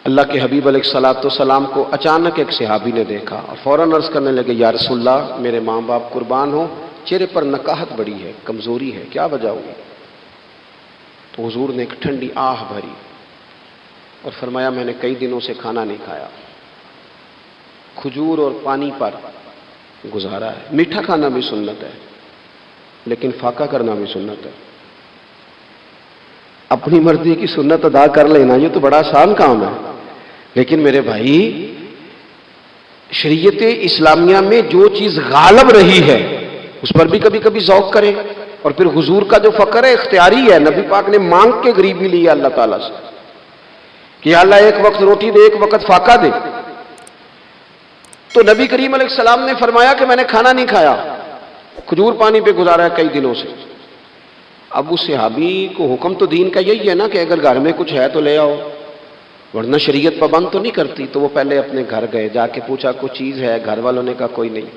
اللہ کے حبیب علیہ الصلوۃ والسلام کو اچانک ایک صحابی نے دیکھا اور فوراً عرض کرنے لگے یا رسول اللہ میرے ماں باپ قربان ہوں، چہرے پر نکاہت بڑی ہے، کمزوری ہے، کیا وجہ ہوئی؟ تو حضور نے ایک ٹھنڈی آہ بھری اور فرمایا میں نے کئی دنوں سے کھانا نہیں کھایا، کھجور اور پانی پر گزارا ہے۔ میٹھا کھانا بھی سنت ہے لیکن فاقہ کرنا بھی سنت ہے۔ اپنی مرضی کی سنت ادا کر لینا یہ تو بڑا آسان کام ہے، لیکن میرے بھائی شریعت اسلامیہ میں جو چیز غالب رہی ہے اس پر بھی کبھی کبھی ذوق کرے۔ اور پھر حضور کا جو فقر ہے اختیاری ہے، نبی پاک نے مانگ کے غریبی لی ہے اللہ تعالیٰ سے کہ یا اللہ ایک وقت روٹی دے، ایک وقت فاقہ دے۔ تو نبی کریم علیہ السلام نے فرمایا کہ میں نے کھانا نہیں کھایا، کھجور پانی پہ گزارا ہے کئی دنوں سے۔ اب اس صحابی کو حکم تو دین کا یہی ہے نا کہ اگر گھر میں کچھ ہے تو لے آؤ، ورنہ شریعت پابند تو نہیں کرتی۔ تو وہ پہلے اپنے گھر گئے، جا کے پوچھا کوئی چیز ہے؟ گھر والوں نے کہا کوئی نہیں۔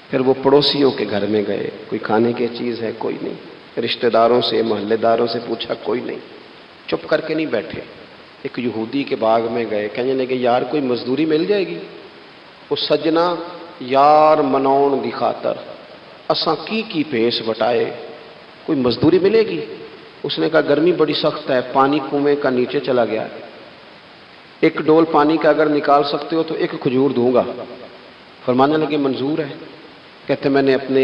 پھر وہ پڑوسیوں کے گھر میں گئے، کوئی کھانے کی چیز ہے؟ کوئی نہیں۔ رشتہ داروں سے، محلے داروں سے پوچھا، کوئی نہیں۔ چپ کر کے نہیں بیٹھے، ایک یہودی کے باغ میں گئے، کہنے لگے یار کوئی مزدوری مل جائے گی؟ وہ سجنا یار مناؤن دی خاطر اساں کی پیس بٹائے، کوئی مزدوری ملے گی؟ اس نے کہا گرمی بڑی سخت ہے، پانی کنویں کا نیچے چلا گیا ہے، ایک ڈول پانی کا اگر نکال سکتے ہو تو ایک کھجور دوں گا۔ فرمانے لگے منظور ہے۔ کہتے میں نے اپنے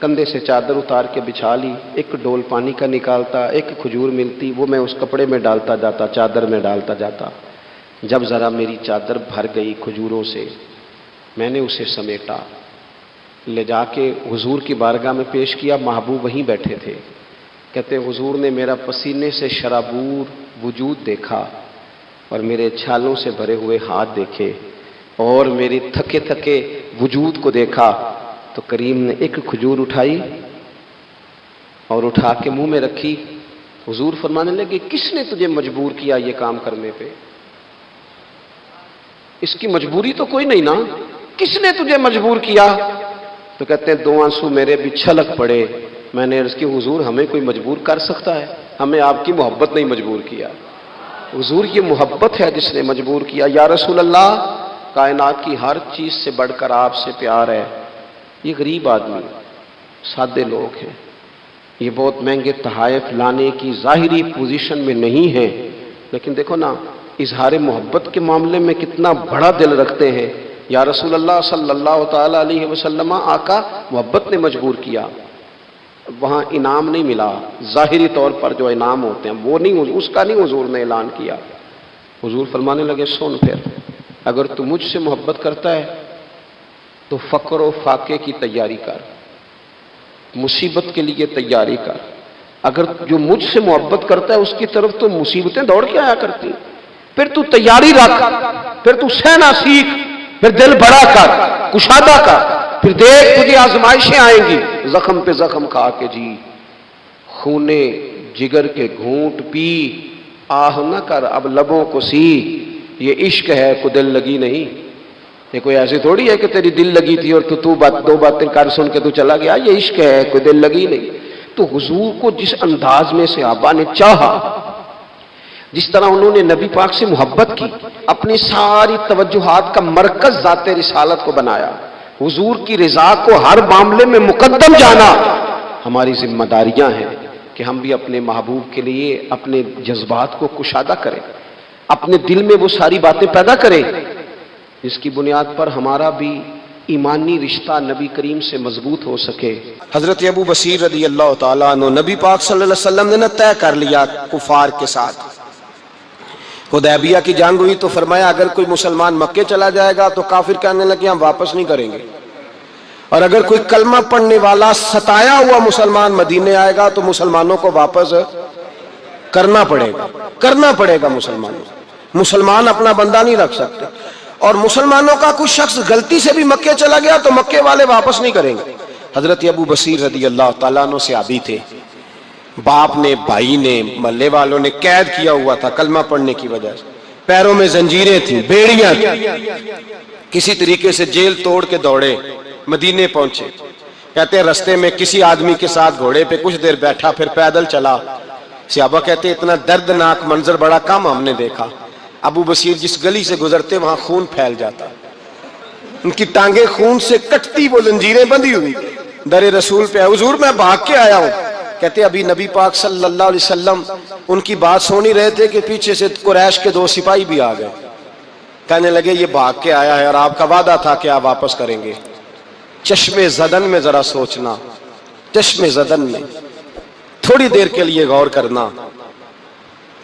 کندھے سے چادر اتار کے بچھا لی، ایک ڈول پانی کا نکالتا، ایک کھجور ملتی، وہ میں اس کپڑے میں ڈالتا جاتا، چادر میں ڈالتا جاتا۔ جب ذرا میری چادر بھر گئی کھجوروں سے، میں نے اسے سمیٹا، لے جا کے حضور کی بارگاہ میں پیش کیا۔ محبوب وہیں بیٹھے تھے۔ کہتے حضور نے میرا پسینے سے شرابور وجود دیکھا اور میرے چھالوں سے بھرے ہوئے ہاتھ دیکھے اور میری تھکے تھکے وجود کو دیکھا، تو کریم نے ایک کھجور اٹھائی اور اٹھا کے منہ میں رکھی۔ حضور فرمانے لگے کس نے تجھے مجبور کیا یہ کام کرنے پہ؟ اس کی مجبوری تو کوئی نہیں نا، کس نے تجھے مجبور کیا؟ تو کہتے ہیں دو آنسو میرے بھی چھلک پڑے۔ میں نے عرض کی حضور ہمیں کوئی مجبور کر سکتا ہے؟ ہمیں آپ کی محبت نہیں مجبور کیا، حضور یہ محبت ہے جس نے مجبور کیا۔ یا رسول اللہ کائنات کی ہر چیز سے بڑھ کر آپ سے پیار ہے۔ یہ غریب آدمی، سادے لوگ ہیں، یہ بہت مہنگے تحائف لانے کی ظاہری پوزیشن میں نہیں ہیں، لیکن دیکھو نا اظہار محبت کے معاملے میں کتنا بڑا دل رکھتے ہیں۔ یا رسول اللہ صلی اللہ تعالیٰ علیہ وسلم، آقا محبت نے مجبور کیا۔ وہاں انعام نہیں ملا، ظاہری طور پر جو انعام ہوتے ہیں وہ نہیں، اس کا نہیں حضور نے اعلان کیا۔ حضور فرمانے لگے سن پھر، اگر تو مجھ سے محبت کرتا ہے تو فقر و فاقے کی تیاری کر، مصیبت کے لیے تیاری کر۔ اگر جو مجھ سے محبت کرتا ہے اس کی طرف تو مصیبتیں دوڑ کے آیا کرتی، پھر تو تیاری رکھ، پھر تو سہنا سیکھ، پھر دل بڑا کر، کشادہ کر، پھر دیکھ تجھے آزمائشیں آئیں گی، زخم پہ زخم کھا کے جی، خونے جگر کے گھونٹ پی، آہ نہ کر اب لبوں کو سی، یہ عشق ہے کو دل لگی نہیں۔ یہ کوئی ایسی تھوڑی ہے کہ تیری دل لگی تھی اور تو دو باتیں کر سن کے تو چلا گیا، یہ عشق ہے کوئی دل لگی نہیں۔ تو حضور کو جس انداز میں صحابہ نے چاہا، جس طرح انہوں نے نبی پاک سے محبت کی، اپنی ساری توجہات کا مرکز ذات رسالت کو بنایا، حضور کی رضا کو ہر معاملے میں مقدم جانا، ہماری ذمہ داریاں ہیں کہ ہم بھی اپنے محبوب کے لیے اپنے جذبات کو کشادہ کریں، اپنے دل میں وہ ساری باتیں پیدا کریں جس کی بنیاد پر ہمارا بھی ایمانی رشتہ نبی کریم سے مضبوط ہو سکے۔ حضرت ابو بصیر رضی اللہ تعالیٰ عنہ، نبی پاک صلی اللہ علیہ وسلم نے طے کر لیا کفار کے ساتھ، حدیبیہ کی جنگ ہوئی تو فرمایا اگر کوئی مسلمان مکے چلا جائے گا تو کافر کہنے لگے ہم واپس نہیں کریں گے، اور اگر کوئی کلمہ پڑھنے والا ستایا ہوا مسلمان مدینے آئے گا تو مسلمانوں کو واپس کرنا پڑے گا مسلمان اپنا بندہ نہیں رکھ سکتے۔ اور مسلمانوں کا کچھ شخص غلطی سے بھی مکے چلا گیا تو مکے والے واپس نہیں کریں گے۔ حضرت ابو بصیر رضی اللہ تعالیٰ عنہ صحابی تھے، باپ نے، بھائی نے، محلے والوں نے قید کیا ہوا تھا کلمہ پڑھنے کی وجہ سے، پیروں میں زنجیریں تھیں، بیڑیاں تھیں، کسی طریقے سے جیل توڑ کے دوڑے مدینے پہنچے۔ کہتے ہیں رستے میں کسی آدمی کے ساتھ گھوڑے پہ کچھ دیر بیٹھا، پھر پیدل چلا۔ صحابہ کہتے ہیں اتنا دردناک منظر بڑا کم ہم نے دیکھا۔ ابو بصیر جس گلی سے گزرتے وہاں خون پھیل جاتا، ان کی ٹانگیں خون سے کٹتی، وہ زنجیریں بندھی ہوئی، در رسول پہ حضور میں بھاگ کے آیا ہوں. کہتے ابھی نبی پاک صلی اللہ علیہ وسلم ان کی بات سن ہی رہے تھے کہ پیچھے سے قریش کے 2 سپاہی بھی آ گئے. کہنے لگے یہ بھاگ کے آیا ہے اور آپ کا وعدہ تھا کہ آپ واپس کریں گے. چشم زدن میں ذرا سوچنا، چشم زدن میں تھوڑی دیر کے لیے غور کرنا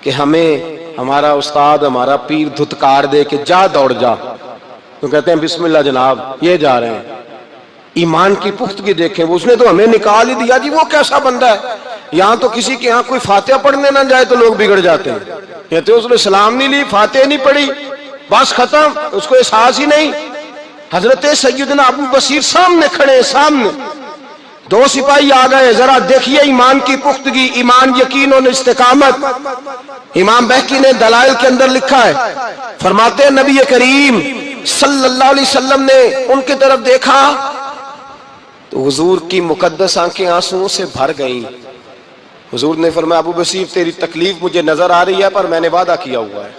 کہ ہمیں ہمارا استاد ہمارا پیر دھتکار دے کہ جا دوڑ جا، تو کہتے ہیں بسم اللہ جناب یہ جا رہے ہیں. ایمان کی پختگی دیکھیں، اس نے تو ہمیں نکال ہی دیا جی، وہ کیسا بندہ ہے. یہاں تو کسی کے یہاں کوئی فاتحہ پڑھنے نہ جائے تو لوگ بگڑ جاتے ہیں. کہتے ہیں اس نے سلام نہیں لی، فاتحہ نہیں پڑھی، بس ختم، اس کو احساس ہی نہیں. حضرت سیدنا ابو بصیر سامنے کھڑے، سامنے 2 سپاہی آ گئے. ذرا دیکھیے ایمان کی پختگی، ایمان، یقین اور استقامت. امام بہقی نے دلائل کے اندر لکھا ہے، فرماتے ہیں نبی کریم صلی اللہ علیہ وسلم نے ان کی طرف دیکھا تو حضور کی مقدس آنکھیں آنسوؤں سے بھر گئیں. حضور نے فرمایا ابو بصیر تیری تکلیف مجھے نظر آ رہی ہے، پر میں نے وعدہ کیا ہوا ہے،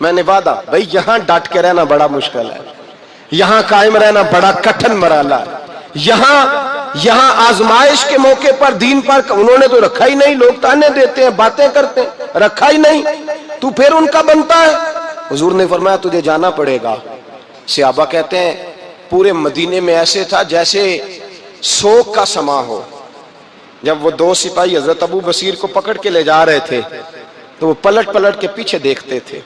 میں نے وعدہ. بھائی یہاں ڈٹ کے رہنا بڑا مشکل ہے، یہاں قائم رہنا بڑا کٹھن مرحلہ ہے. یہاں آزمائش کے موقع پر دین پر انہوں نے تو رکھا ہی نہیں. لوگ تانے دیتے ہیں، باتیں کرتے ہیں، رکھا ہی نہیں، تو پھر ان کا بنتا ہے. حضور نے فرمایا تجھے جانا پڑے گا. صحابہ کہتے ہیں پورے مدینے میں ایسے تھا جیسے سوگ کا سما ہو. جب وہ 2 سپاہی حضرت ابو بصیر کو پکڑ کے لے جا رہے تھے تو وہ پلٹ پلٹ کے پیچھے دیکھتے تھے،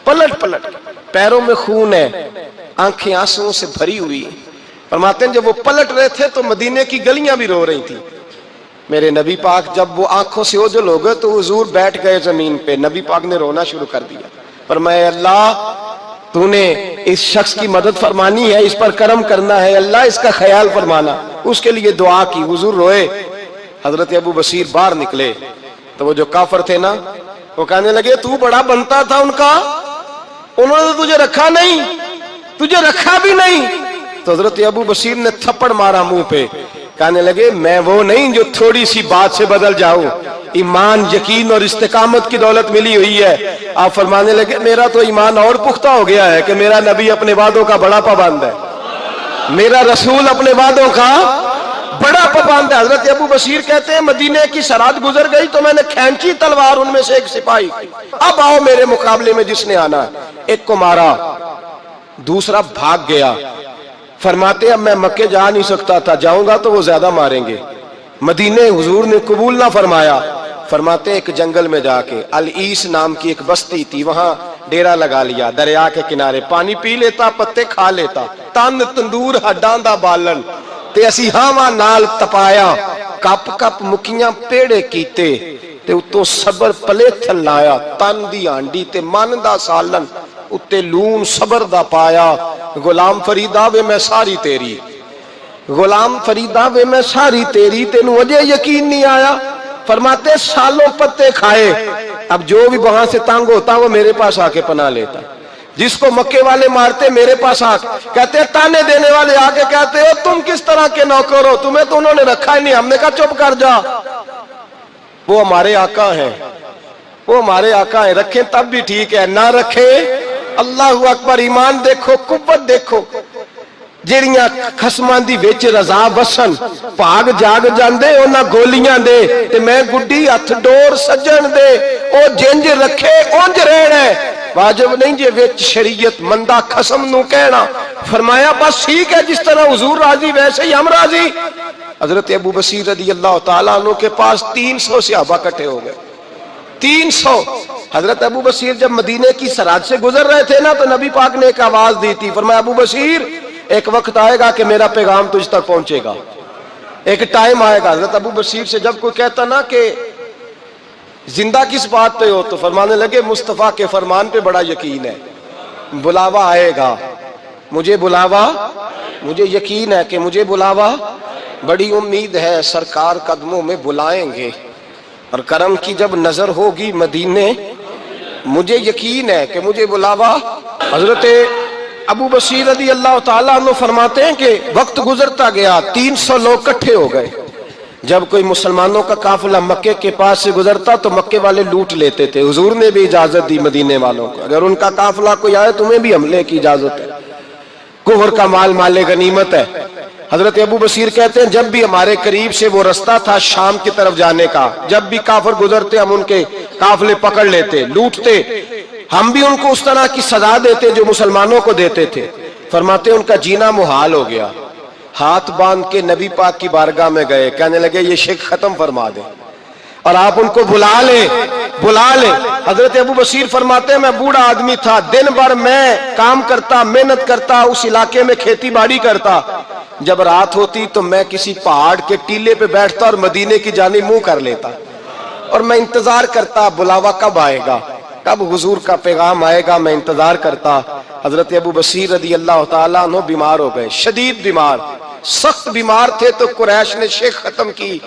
پلٹ پلٹ، پیروں میں خون ہے، آنکھیں آنسوؤں سے بھری ہوئی. فرماتے ہیں جب وہ پلٹ رہے تھے تو مدینے کی گلیاں بھی رو رہی تھی. میرے نبی پاک جب وہ آنکھوں سے اوجھل ہو گئے تو حضور بیٹھ گئے زمین پہ. نبی پاک نے رونا شروع کر دیا. فرمایا اللہ تو نے اس شخص کی مدد فرمانی ہے، اس پر کرم کرنا ہے، اللہ اس کا خیال فرمانا. اس کے لیے دعا کی. حضور روئے. حضرت ابو بصیر باہر نکلے تو وہ جو کافر تھے نا وہ کہنے لگے تو بڑا بنتا تھا ان کا، انہوں نے تجھے رکھا نہیں، تجھے رکھا بھی نہیں. تو حضرت ابو بصیر نے تھپڑ مارا منہ پہ. کہنے لگے میں وہ نہیں جو تھوڑی سی بات سے بدل جاؤں، ایمان، یقین اور استقامت کی دولت ملی ہوئی ہے. آپ فرمانے لگے میرا تو ایمان اور پختہ ہو گیا ہے کہ میرا نبی اپنے وعدوں کا بڑا پابند ہے، میرا رسول اپنے وعدوں کا بڑا پابند ہے. حضرت ابو بصیر کہتے ہیں مدینے کی سرحد گزر گئی تو میں نے کھینچی تلوار ان میں سے ایک سپاہی، اب آؤ میرے مقابلے میں جس نے آنا ہے. ایک کو مارا، دوسرا بھاگ گیا. فرماتے اب میں مکے جا نہیں سکتا تھا، جاؤں گا تو وہ زیادہ ماریں گے. مدینے حضور نے قبول نہ فرمایا. فرماتے ایک جنگل میں جا کے العیس نام کی ایک بستی تھی، وہاں ڈیرا لگا لیا. دریا کے کنارے پانی پی لیتا، پتے کھا لیتا. تن تندور ہڈاں دا بالن تے اسی ہاواں نال تپایا. کپ کپ مکیاں پیڑے کیتے تے اتوں صبر پلے تھل لایا. تن دی ہانڈی تے من دا سالن اتے لون صبر دا پایا. غلام فریدا وے میں ساری تیری، غلام فریدا وے میں ساری تیری، تینوں اجے یقین نہیں آیا. فرماتے سالوں پتے کھائے، اب جو بھی وہاں سے تنگ ہوتا وہ میرے پاس آ کے پناہ لیتا. جس کو مکے والے مارتے میرے پاس آ کے کہتے تانے دینے والے آ کے کہتے ہو تم کس طرح کے نوکر ہو، تمہیں تو انہوں نے رکھا ہی نہیں. ہم نے کہا چپ کر جا، وہ ہمارے آقا ہیں، وہ ہمارے آقا ہیں. رکھیں تب بھی ٹھیک ہے، نہ رکھیں اللہ اکبر. ایمان دیکھو، قوت دیکھو. جیڑیاں خسماں دی وچ رضا وسن بھاگ جاگ جاندے انہاں گولیاں دے تے میں گڈی ہتھ ڈور سجن دے. او جنج رکھے اونج رہنا ہے، واجب نہیں جے وچ شریعت مندہ خسم نو کہنا. فرمایا بس ٹھیک ہے، جس طرح حضور راضی ویسے ہی ہم راضی. حضرت ابو بصیر رضی اللہ تعالیٰ عنہ کے پاس 300 صحابہ اکٹھے ہو گئے. 300. حضرت ابو بصیر جب مدینے کی سرحد سے گزر رہے تھے نا تو نبی پاک نے ایک آواز دی تھی. فرمایا ابو بصیر ایک وقت آئے گا کہ میرا پیغام تجھ تک پہنچے گا، ایک ٹائم آئے گا. حضرت ابو بصیر سے جب کوئی کہتا نا کہ زندہ کس بات پہ ہو تو فرمانے لگے مصطفیٰ کے فرمان پہ بڑا یقین ہے، بلاوا آئے گا، مجھے بلاوا، مجھے یقین ہے کہ مجھے بلاوا، بڑی امید ہے سرکار قدموں میں بلائیں گے اور کرم کی جب نظر ہوگی مدینے، مجھے یقین ہے کہ مجھے بلاوا. حضرت ابو بصیر رضی اللہ تعالیٰ عنہ فرماتے ہیں کہ وقت گزرتا گیا، 300 لوگ کٹھے ہو گئے. جب کوئی مسلمانوں کا قافلہ مکے کے پاس سے گزرتا تو مکے والے لوٹ لیتے تھے. حضور نے بھی اجازت دی مدینے والوں کو, اگر ان کا قافلہ کوئی آئے تمہیں بھی حملے کی اجازت ہے. کفر کا مال مال غنیمت ہے. حضرت ابو بصیر کہتے ہیں جب بھی ہمارے قریب سے وہ رستہ تھا شام کی طرف جانے کا, جب بھی کافر گزرتے ہم ان کے قافلے پکڑ لیتے, لوٹتے, ہم بھی ان کو اس طرح کی سزا دیتے جو مسلمانوں کو دیتے تھے. فرماتے ان کا جینا محال ہو گیا. ہاتھ باندھ کے نبی پاک کی بارگاہ میں گئے, کہنے لگے یہ شرک ختم فرما دیں اور آپ ان کو بلا لیں, بلا لیں. حضرت ابو بصیر فرماتے ہیں میں بوڑھا آدمی تھا, دن بھر میں کام کرتا, محنت کرتا, اس علاقے میں کھیتی باڑی کرتا. جب رات ہوتی تو میں کسی پہاڑ کے ٹیلے پہ بیٹھتا اور مدینے کی جانب منہ کر لیتا اور میں انتظار کرتا بلاوا کب آئے گا, کب حضور کا پیغام آئے گا, میں انتظار کرتا. حضرت ابو بصیر رضی اللہ تعالیٰ عنہ بیمار ہو گئے, شدید بیمار, سخت بیمار تھے تو قریش نے شیخ ختم کی.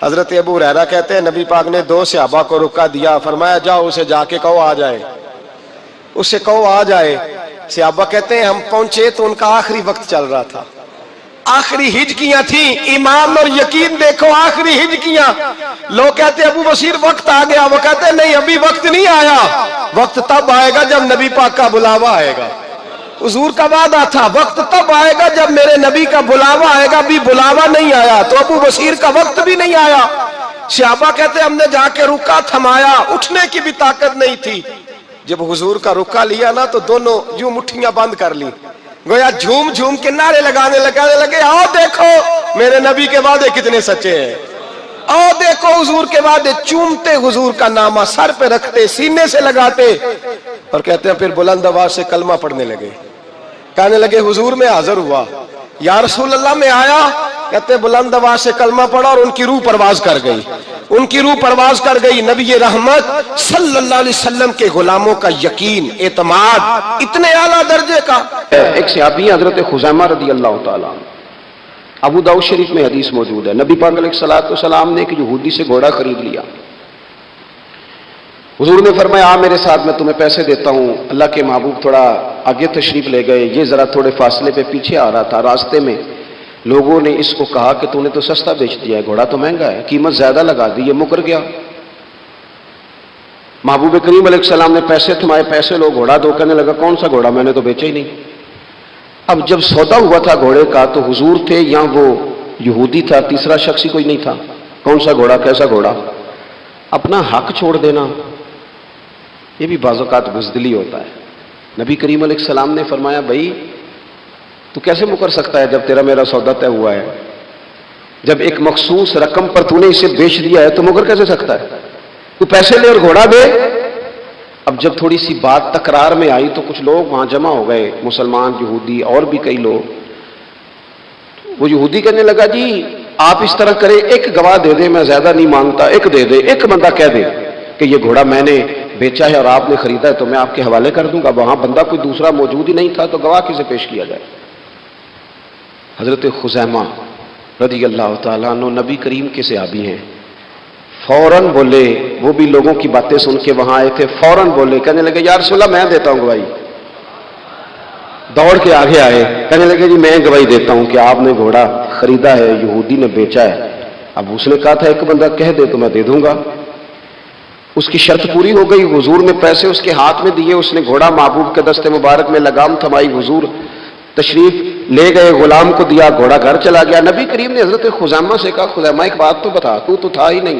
حضرت ابو ہریرہ کہتے ہیں نبی پاک نے 2 صحابہ کو رکا دیا, فرمایا جاؤ اسے جا کے کہو آ جائے, اسے کہو آ جائے. صحابہ کہتے ہیں ہم پہنچے تو ان کا آخری وقت چل رہا تھا, آخری ہجکیاں تھیں. ایمان اور یقین دیکھو, آخری ہجکیاں. لوگ کہتے ہیں ابو بصیر وقت آ گیا, وہ کہتے ہیں نہیں ابھی وقت نہیں آیا, وقت تب آئے گا جب نبی پاک کا بلاوا آئے گا. حضور کا وعدہ تھا وقت تب آئے گا جب میرے نبی کا بلاوا آئے گا, ابھی بلاوا نہیں آیا تو ابو بصیر کا وقت بھی نہیں آیا. صحابہ کہتے ہیں ہم نے جا کے رکا, تھمایا, اٹھنے کی بھی طاقت نہیں تھی. جب حضور کا رکا لیا نا تو دونوں یوں مٹھیاں بند کر لی, گویا جھوم جھوم کے نعرے لگانے لگے آؤ دیکھو میرے نبی کے وعدے کتنے سچے ہیں, آؤ دیکھو حضور کے وعدے. چومتے حضور کا نامہ, سر پہ رکھتے, سینے سے لگاتے اور کہتے ہیں پھر بلند آواز سے کلمہ پڑھنے لگے. کہنے لگے حضور میں حاضر ہوا, یا رسول اللہ میں آیا. کہتے بلند آواز سے کلمہ پڑھا اور ان کی روح پرواز کر گئی, ان کی روح پرواز کر گئی. نبی رحمت صلی اللہ علیہ وسلم کے غلاموں کا یقین, اعتماد اتنے اعلیٰ درجے کا. ایک صحابی حضرت خزیمہ رضی اللہ تعالیٰ عنہ, ابو داؤد شریف میں حدیث موجود ہے, نبی پاک علیہ السلام نے ایک یہودی سے گھوڑا خرید لیا. حضور نے فرمایا آ میرے ساتھ, میں تمہیں پیسے دیتا ہوں. اللہ کے محبوب تھوڑا آگے تشریف لے گئے, یہ ذرا تھوڑے فاصلے پہ پیچھے آ رہا تھا. راستے میں لوگوں نے اس کو کہا کہ تو نے تو سستا بیچ دیا ہے, گھوڑا تو مہنگا ہے, قیمت زیادہ لگا دی. یہ مکر گیا. محبوب کریم علیہ السلام نے پیسے تھمائے, پیسے لو, گھوڑا دو. کہنے لگا کون سا گھوڑا, میں نے تو بیچا ہی نہیں. اب جب سودا ہوا تھا گھوڑے کا تو حضور تھے یا وہ یہودی تھا, تیسرا شخص ہی کوئی نہیں تھا. کون سا گھوڑا, کیسا گھوڑا. اپنا حق چھوڑ دینا یہ بھی بعض اوقات بزدلی ہوتا ہے. نبی کریم علیہ السلام نے فرمایا بھائی تو کیسے مکر سکتا ہے جب تیرا میرا سودا طے ہوا ہے, جب ایک مخصوص رقم پر تو نے اسے بیچ دیا ہے تو مکر کیسے سکتا ہے, تو پیسے لے اور گھوڑا دے. اب جب تھوڑی سی بات تکرار میں آئی تو کچھ لوگ وہاں جمع ہو گئے, مسلمان, یہودی اور بھی کئی لوگ. وہ یہودی کہنے لگا جی آپ اس طرح کریں, ایک گواہ دے دے, میں زیادہ نہیں مانگتا, ایک دے دے, ایک بندہ کہہ دے کہ یہ گھوڑا میں نے بیچا ہے اور آپ نے خریدا ہے تو میں آپ کے حوالے کر دوں گا. وہاں بندہ کوئی دوسرا موجود ہی نہیں تھا تو گواہ کسے پیش کیا جائے. حضرت خزیمہ رضی اللہ تعالیٰ عنہ نبی کریم کے صحابی ہیں, فوراً بولے, وہ بھی لوگوں کی باتیں سن کے وہاں آئے تھے, فوراً بولے, کہنے لگے یا رسول اللہ میں دیتا ہوں گواہی. دوڑ کے آگے آئے, کہنے لگے جی میں گواہی دیتا ہوں کہ آپ نے گھوڑا خریدا ہے, یہودی نے بیچا ہے. اب اس نے کہا تھا ایک بندہ کہہ دے تو میں دے دوں گا. اس کی شرط پوری ہو گئی. حضور نے پیسے اس کے ہاتھ میں دیے, اس نے گھوڑا محبوب کے دستے مبارک میں لگام تھمائی, حضور تشریف لے گئے, غلام کو دیا, گھوڑا گھر چلا گیا. نبی کریم نے حضرت خزیمہ سے کہا خزیمہ ایک بات تو بتا, تو تھا ہی نہیں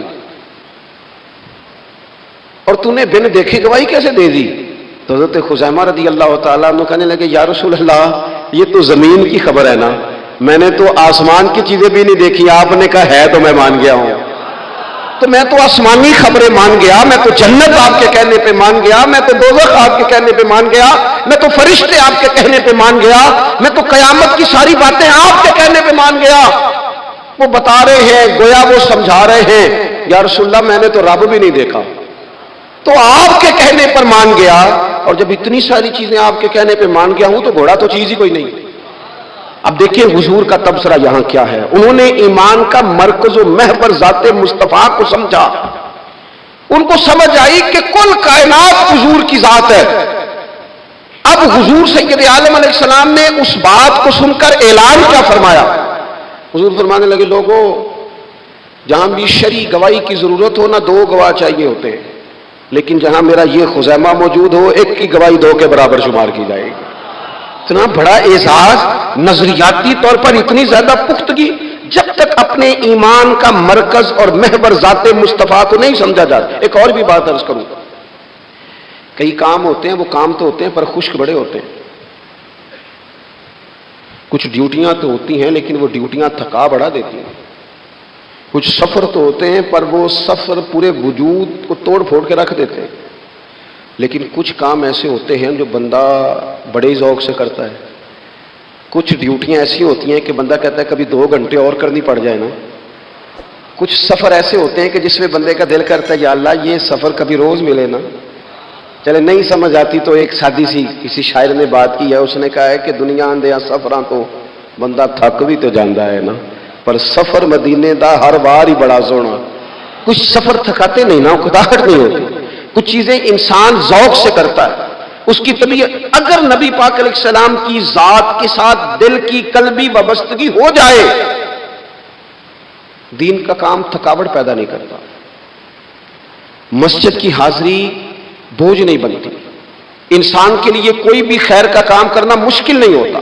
اور تو نے بن دیکھے گواہی کیسے دے دی. تو حضرت خزیمہ رضی اللہ تعالیٰ عنہ کہنے لگے یا رسول اللہ یہ تو زمین کی خبر ہے نا, میں نے تو آسمان کی چیزیں بھی نہیں دیکھی, آپ نے کہا ہے تو میں مان گیا ہوں. تو میں تو آسمانی خبریں مان گیا, میں تو جنت آپ کے کہنے پہ مان گیا, میں تو دوزخ آپ کے کہنے پہ مان گیا, میں تو فرشتے آپ کے کہنے پہ مان گیا, میں تو قیامت کی ساری باتیں آپ کے کہنے پہ مان گیا. وہ بتا رہے ہیں, گویا وہ سمجھا رہے ہیں یا رسول اللہ میں نے تو رب بھی نہیں دیکھا, تو آپ کے کہنے پر مان گیا. اور جب اتنی ساری چیزیں آپ کے کہنے پہ مان گیا ہوں تو گھوڑا تو چیز ہی کوئی نہیں. اب دیکھیں حضور کا تبصرہ یہاں کیا ہے. انہوں نے ایمان کا مرکز و محور ذات مصطفیٰ کو سمجھا, ان کو سمجھ آئی کہ کل کائنات حضور کی ذات ہے. اب حضور سید عالم علیہ السلام نے اس بات کو سن کر اعلان کیا فرمایا. حضور فرمانے لگے لوگوں جہاں بھی شرعی گواہی کی ضرورت ہو نہ دو گواہ چاہیے ہوتے ہیں، لیکن جہاں میرا یہ خزیمہ موجود ہو ایک کی گواہی دو کے برابر شمار کی جائے گی۔ اتنا بڑا اعزاز، نظریاتی طور پر اتنی زیادہ پختگی، جب تک اپنے ایمان کا مرکز اور محور ذات مصطفیٰ کو نہیں سمجھا جاتا۔ ایک اور بھی بات عرض کروں، کئی کام ہوتے ہیں، وہ کام تو ہوتے ہیں پر خشک بڑے ہوتے ہیں۔ کچھ ڈیوٹیاں تو ہوتی ہیں لیکن وہ ڈیوٹیاں تھکا بڑھا دیتی ہیں۔ کچھ سفر تو ہوتے ہیں پر وہ سفر پورے وجود کو توڑ پھوڑ کے رکھ دیتے ہیں۔ لیکن کچھ کام ایسے ہوتے ہیں جو بندہ بڑے ذوق سے کرتا ہے۔ کچھ ڈیوٹیاں ایسی ہوتی ہیں کہ بندہ کہتا ہے کبھی 2 گھنٹے اور کرنی پڑ جائے نا۔ کچھ سفر ایسے ہوتے ہیں کہ جس میں بندے کا دل کرتا ہے یا اللہ یہ سفر کبھی روز ملے نا۔ چلے نہیں سمجھ آتی تو ایک سادی سی کسی شاعر نے بات کی ہے، اس نے کہا ہے کہ دنیا اندیا سفراں تو بندہ تھک بھی تو جاندا ہے نا، پر سفر مدینے دا ہر بار ہی بڑا سونا۔ کچھ سفر تھکاتے نہیں نا، اکتاہٹ نہیں ہوتی۔ کچھ چیزیں انسان ذوق سے کرتا ہے، اس کی طبیعت اگر نبی پاک علیہ السلام کی ذات کے ساتھ دل کی قلبی وابستگی ہو جائے، دین کا کام تھکاوٹ پیدا نہیں کرتا۔ مسجد کی حاضری بوجھ نہیں بنتی، انسان کے لیے کوئی بھی خیر کا کام کرنا مشکل نہیں ہوتا،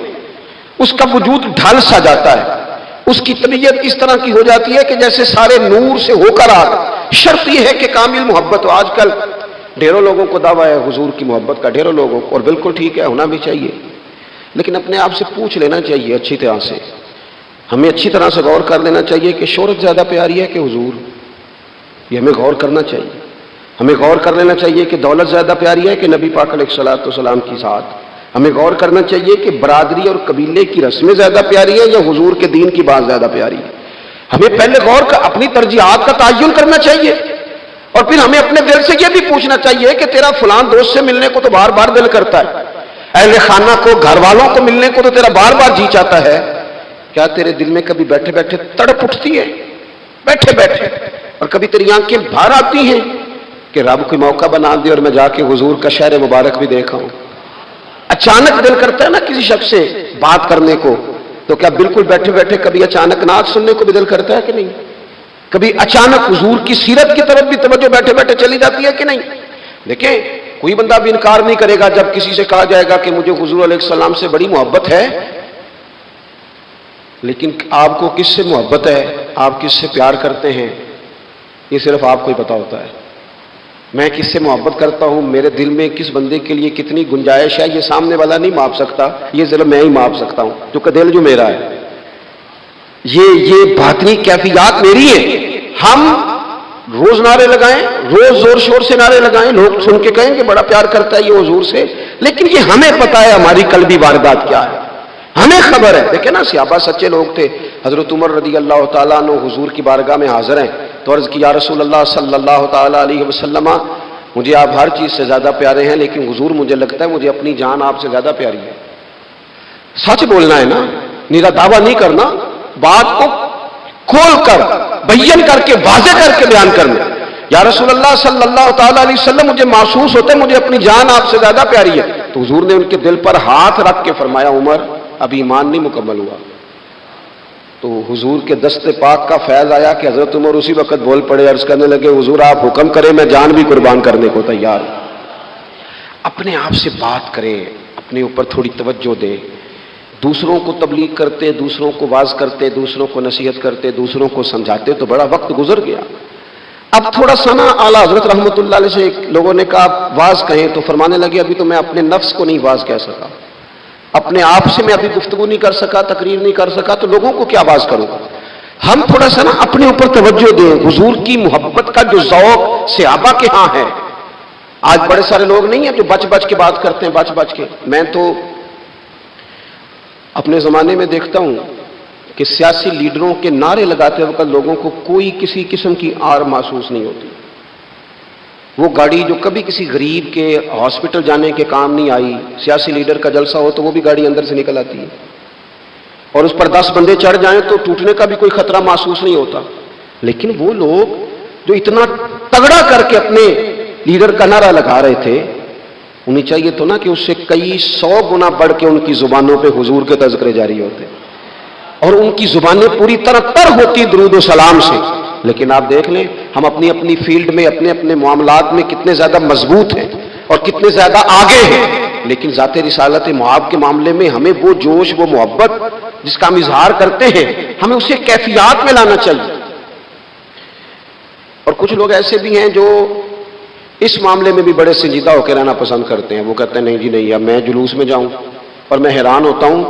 اس کا وجود ڈھل سا جاتا ہے، اس کی طبیعت اس طرح کی ہو جاتی ہے کہ جیسے سارے نور سے ہو کر آ گئے۔ شرط یہ ہے کہ کامل محبت ہو۔ آج کل ڈھیروں لوگوں کو دعویٰ ہے حضور کی محبت کا، ڈھیروں لوگوں کو، اور بالکل ٹھیک ہے، ہونا بھی چاہیے، لیکن اپنے آپ سے پوچھ لینا چاہیے اچھی طرح سے، ہمیں اچھی طرح سے غور کر لینا چاہیے کہ شہرت زیادہ پیاری ہے کہ حضور؟ یہ ہمیں غور کرنا چاہیے۔ ہمیں غور کر لینا چاہیے کہ دولت زیادہ پیاری ہے کہ نبی پاک علیہ الصلوۃ والسلام کی ذات؟ ہمیں غور کرنا چاہیے کہ برادری اور قبیلے کی رسمیں زیادہ پیاری ہے یا حضور کے دین کی بات زیادہ پیاری ہے؟ ہمیں پہلے غور کر اپنی ترجیحات کا تعین کرنا چاہیے، اور پھر ہمیں اپنے دل سے یہ بھی پوچھنا چاہیے کہ تیرا فلان دوست سے ملنے کو تو بار بار دل کرتا ہے، اہل خانہ کو، گھر والوں کو ملنے کو تو تیرا بار بار جی چاہتا ہے، کیا تیرے دل میں کبھی بیٹھے بیٹھے تڑپ اٹھتی ہے؟ بیٹھے بیٹھے، اور کبھی تیری آنکھیں باہر آتی ہیں کہ رب کوئی موقع بنا دے اور میں جا کے حضور کا شہر مبارک بھی دیکھا ہوں؟ اچانک دل کرتا ہے نا کسی شخص سے بات کرنے کو، تو کیا بالکل بیٹھے بیٹھے کبھی اچانک نعت سننے کو بھی دل کرتا ہے کہ نہیں؟ کبھی اچانک حضور کی سیرت کی طرف بھی توجہ بیٹھے بیٹھے چلی جاتی ہے کہ نہیں؟ دیکھیں، کوئی بندہ بھی انکار نہیں کرے گا جب کسی سے کہا جائے گا کہ مجھے حضور علیہ السلام سے بڑی محبت ہے، لیکن آپ کو کس سے محبت ہے، آپ کس سے پیار کرتے ہیں، یہ صرف آپ کو ہی پتا ہوتا ہے۔ میں کس سے محبت کرتا ہوں، میرے دل میں کس بندے کے لیے کتنی گنجائش ہے، یہ سامنے والا نہیں ماپ سکتا، یہ صرف میں ہی ماپ سکتا ہوں، جو کہ دل جو میرا ہے، یہ باطنی کیفیات میری ہیں۔ ہم روز نعرے لگائیں، روز زور شور سے نعرے لگائیں، لوگ سن کے کہیں کہ بڑا پیار کرتا ہے یہ حضور سے، لیکن یہ ہمیں پتا ہے ہماری قلبی واردات کیا ہے، ہمیں خبر ہے۔ دیکھیں نا، صحابہ سچے لوگ تھے۔ حضرت عمر رضی اللہ تعالیٰ عنہ حضور کی بارگاہ میں حاضر ہیں تو عرض کی، یا رسول اللہ صلی اللہ تعالیٰ علیہ وسلم، مجھے آپ ہر چیز سے زیادہ پیارے ہیں، لیکن حضور مجھے لگتا ہے مجھے اپنی جان آپ سے زیادہ پیاری ہے۔ سچ بولنا ہے نا، میرا دعویٰ نہیں کرنا، بات کو کھول کر بیان کر کے واضح کر کے بیان کرنا۔ یا رسول اللہ صلی اللہ تعالیٰ علیہ وسلم، مجھے محسوس ہوتا ہے مجھے اپنی جان آپ سے زیادہ پیاری ہے۔ تو حضور نے ان کے دل پر ہاتھ رکھ کے فرمایا، عمر اب ایمان نہیں مکمل ہوا۔ تو حضور کے دست پاک کا فیض آیا کہ حضرت عمر اسی وقت بول پڑے، عرض کرنے لگے، حضور آپ حکم کریں، میں جان بھی قربان کرنے کو تیار ہوں۔ اپنے آپ سے بات کرے، اپنے اوپر تھوڑی توجہ دے، دوسروں کو تبلیغ کرتے، دوسروں کو واعظ کرتے، دوسروں کو نصیحت کرتے، دوسروں کو سمجھاتے تو بڑا وقت گزر گیا۔ اب تھوڑا سا نا اعلیٰ حضرت رحمۃ اللہ علیہ سے لوگوں نے کہا واعظ کہیں، تو فرمانے لگے ابھی تو میں اپنے نفس کو نہیں واعظ کہہ سکا، اپنے آپ سے میں ابھی گفتگو نہیں کر سکا، تقریر نہیں کر سکا، تو لوگوں کو کیا واعظ کروں گا۔ ہم تھوڑا سا نا اپنے اوپر توجہ دیں، حضور کی محبت کا جو ذوق صحابہ کے ہاں ہے۔ آج بڑے سارے لوگ نہیں ہیں جو بچ بچ کے بات کرتے ہیں، بچ بچ کے۔ میں تو اپنے زمانے میں دیکھتا ہوں کہ سیاسی لیڈروں کے نعرے لگاتے وقت لوگوں کو کوئی کسی قسم کی آر محسوس نہیں ہوتی۔ وہ گاڑی جو کبھی کسی غریب کے ہاسپٹل جانے کے کام نہیں آئی، سیاسی لیڈر کا جلسہ ہو تو وہ بھی گاڑی اندر سے نکل آتی ہے، اور اس پر 10 بندے چڑھ جائیں تو ٹوٹنے کا بھی کوئی خطرہ محسوس نہیں ہوتا۔ لیکن وہ لوگ جو اتنا تگڑا کر کے اپنے لیڈر کا نعرہ لگا رہے تھے، انہیں چاہیے تو نا کہ اس سے کئی 100 گنا بڑھ کے ان کی زبانوں پہ حضور کے تذکرے جاری ہوتے، اور ان کی زبانیں پوری طرح تر ہوتی درود و سلام سے، لیکن آپ دیکھ لیں ہم اپنی اپنی فیلڈ میں اپنے اپنے معاملات میں کتنے زیادہ مضبوط ہیں اور کتنے زیادہ آگے ہیں، لیکن ذات رسالت معاب کے معاملے میں ہمیں وہ جوش، وہ محبت جس کا ہم اظہار کرتے ہیں، ہمیں اسے کیفیات میں لانا چاہیے۔ اور کچھ لوگ ایسے بھی ہیں جو اس معاملے میں بھی بڑے سنجیدہ ہو کے رہنا پسند کرتے ہیں، وہ کہتے ہیں نہیں جی نہیں، اب میں جلوس میں جاؤں، اور میں حیران ہوتا ہوں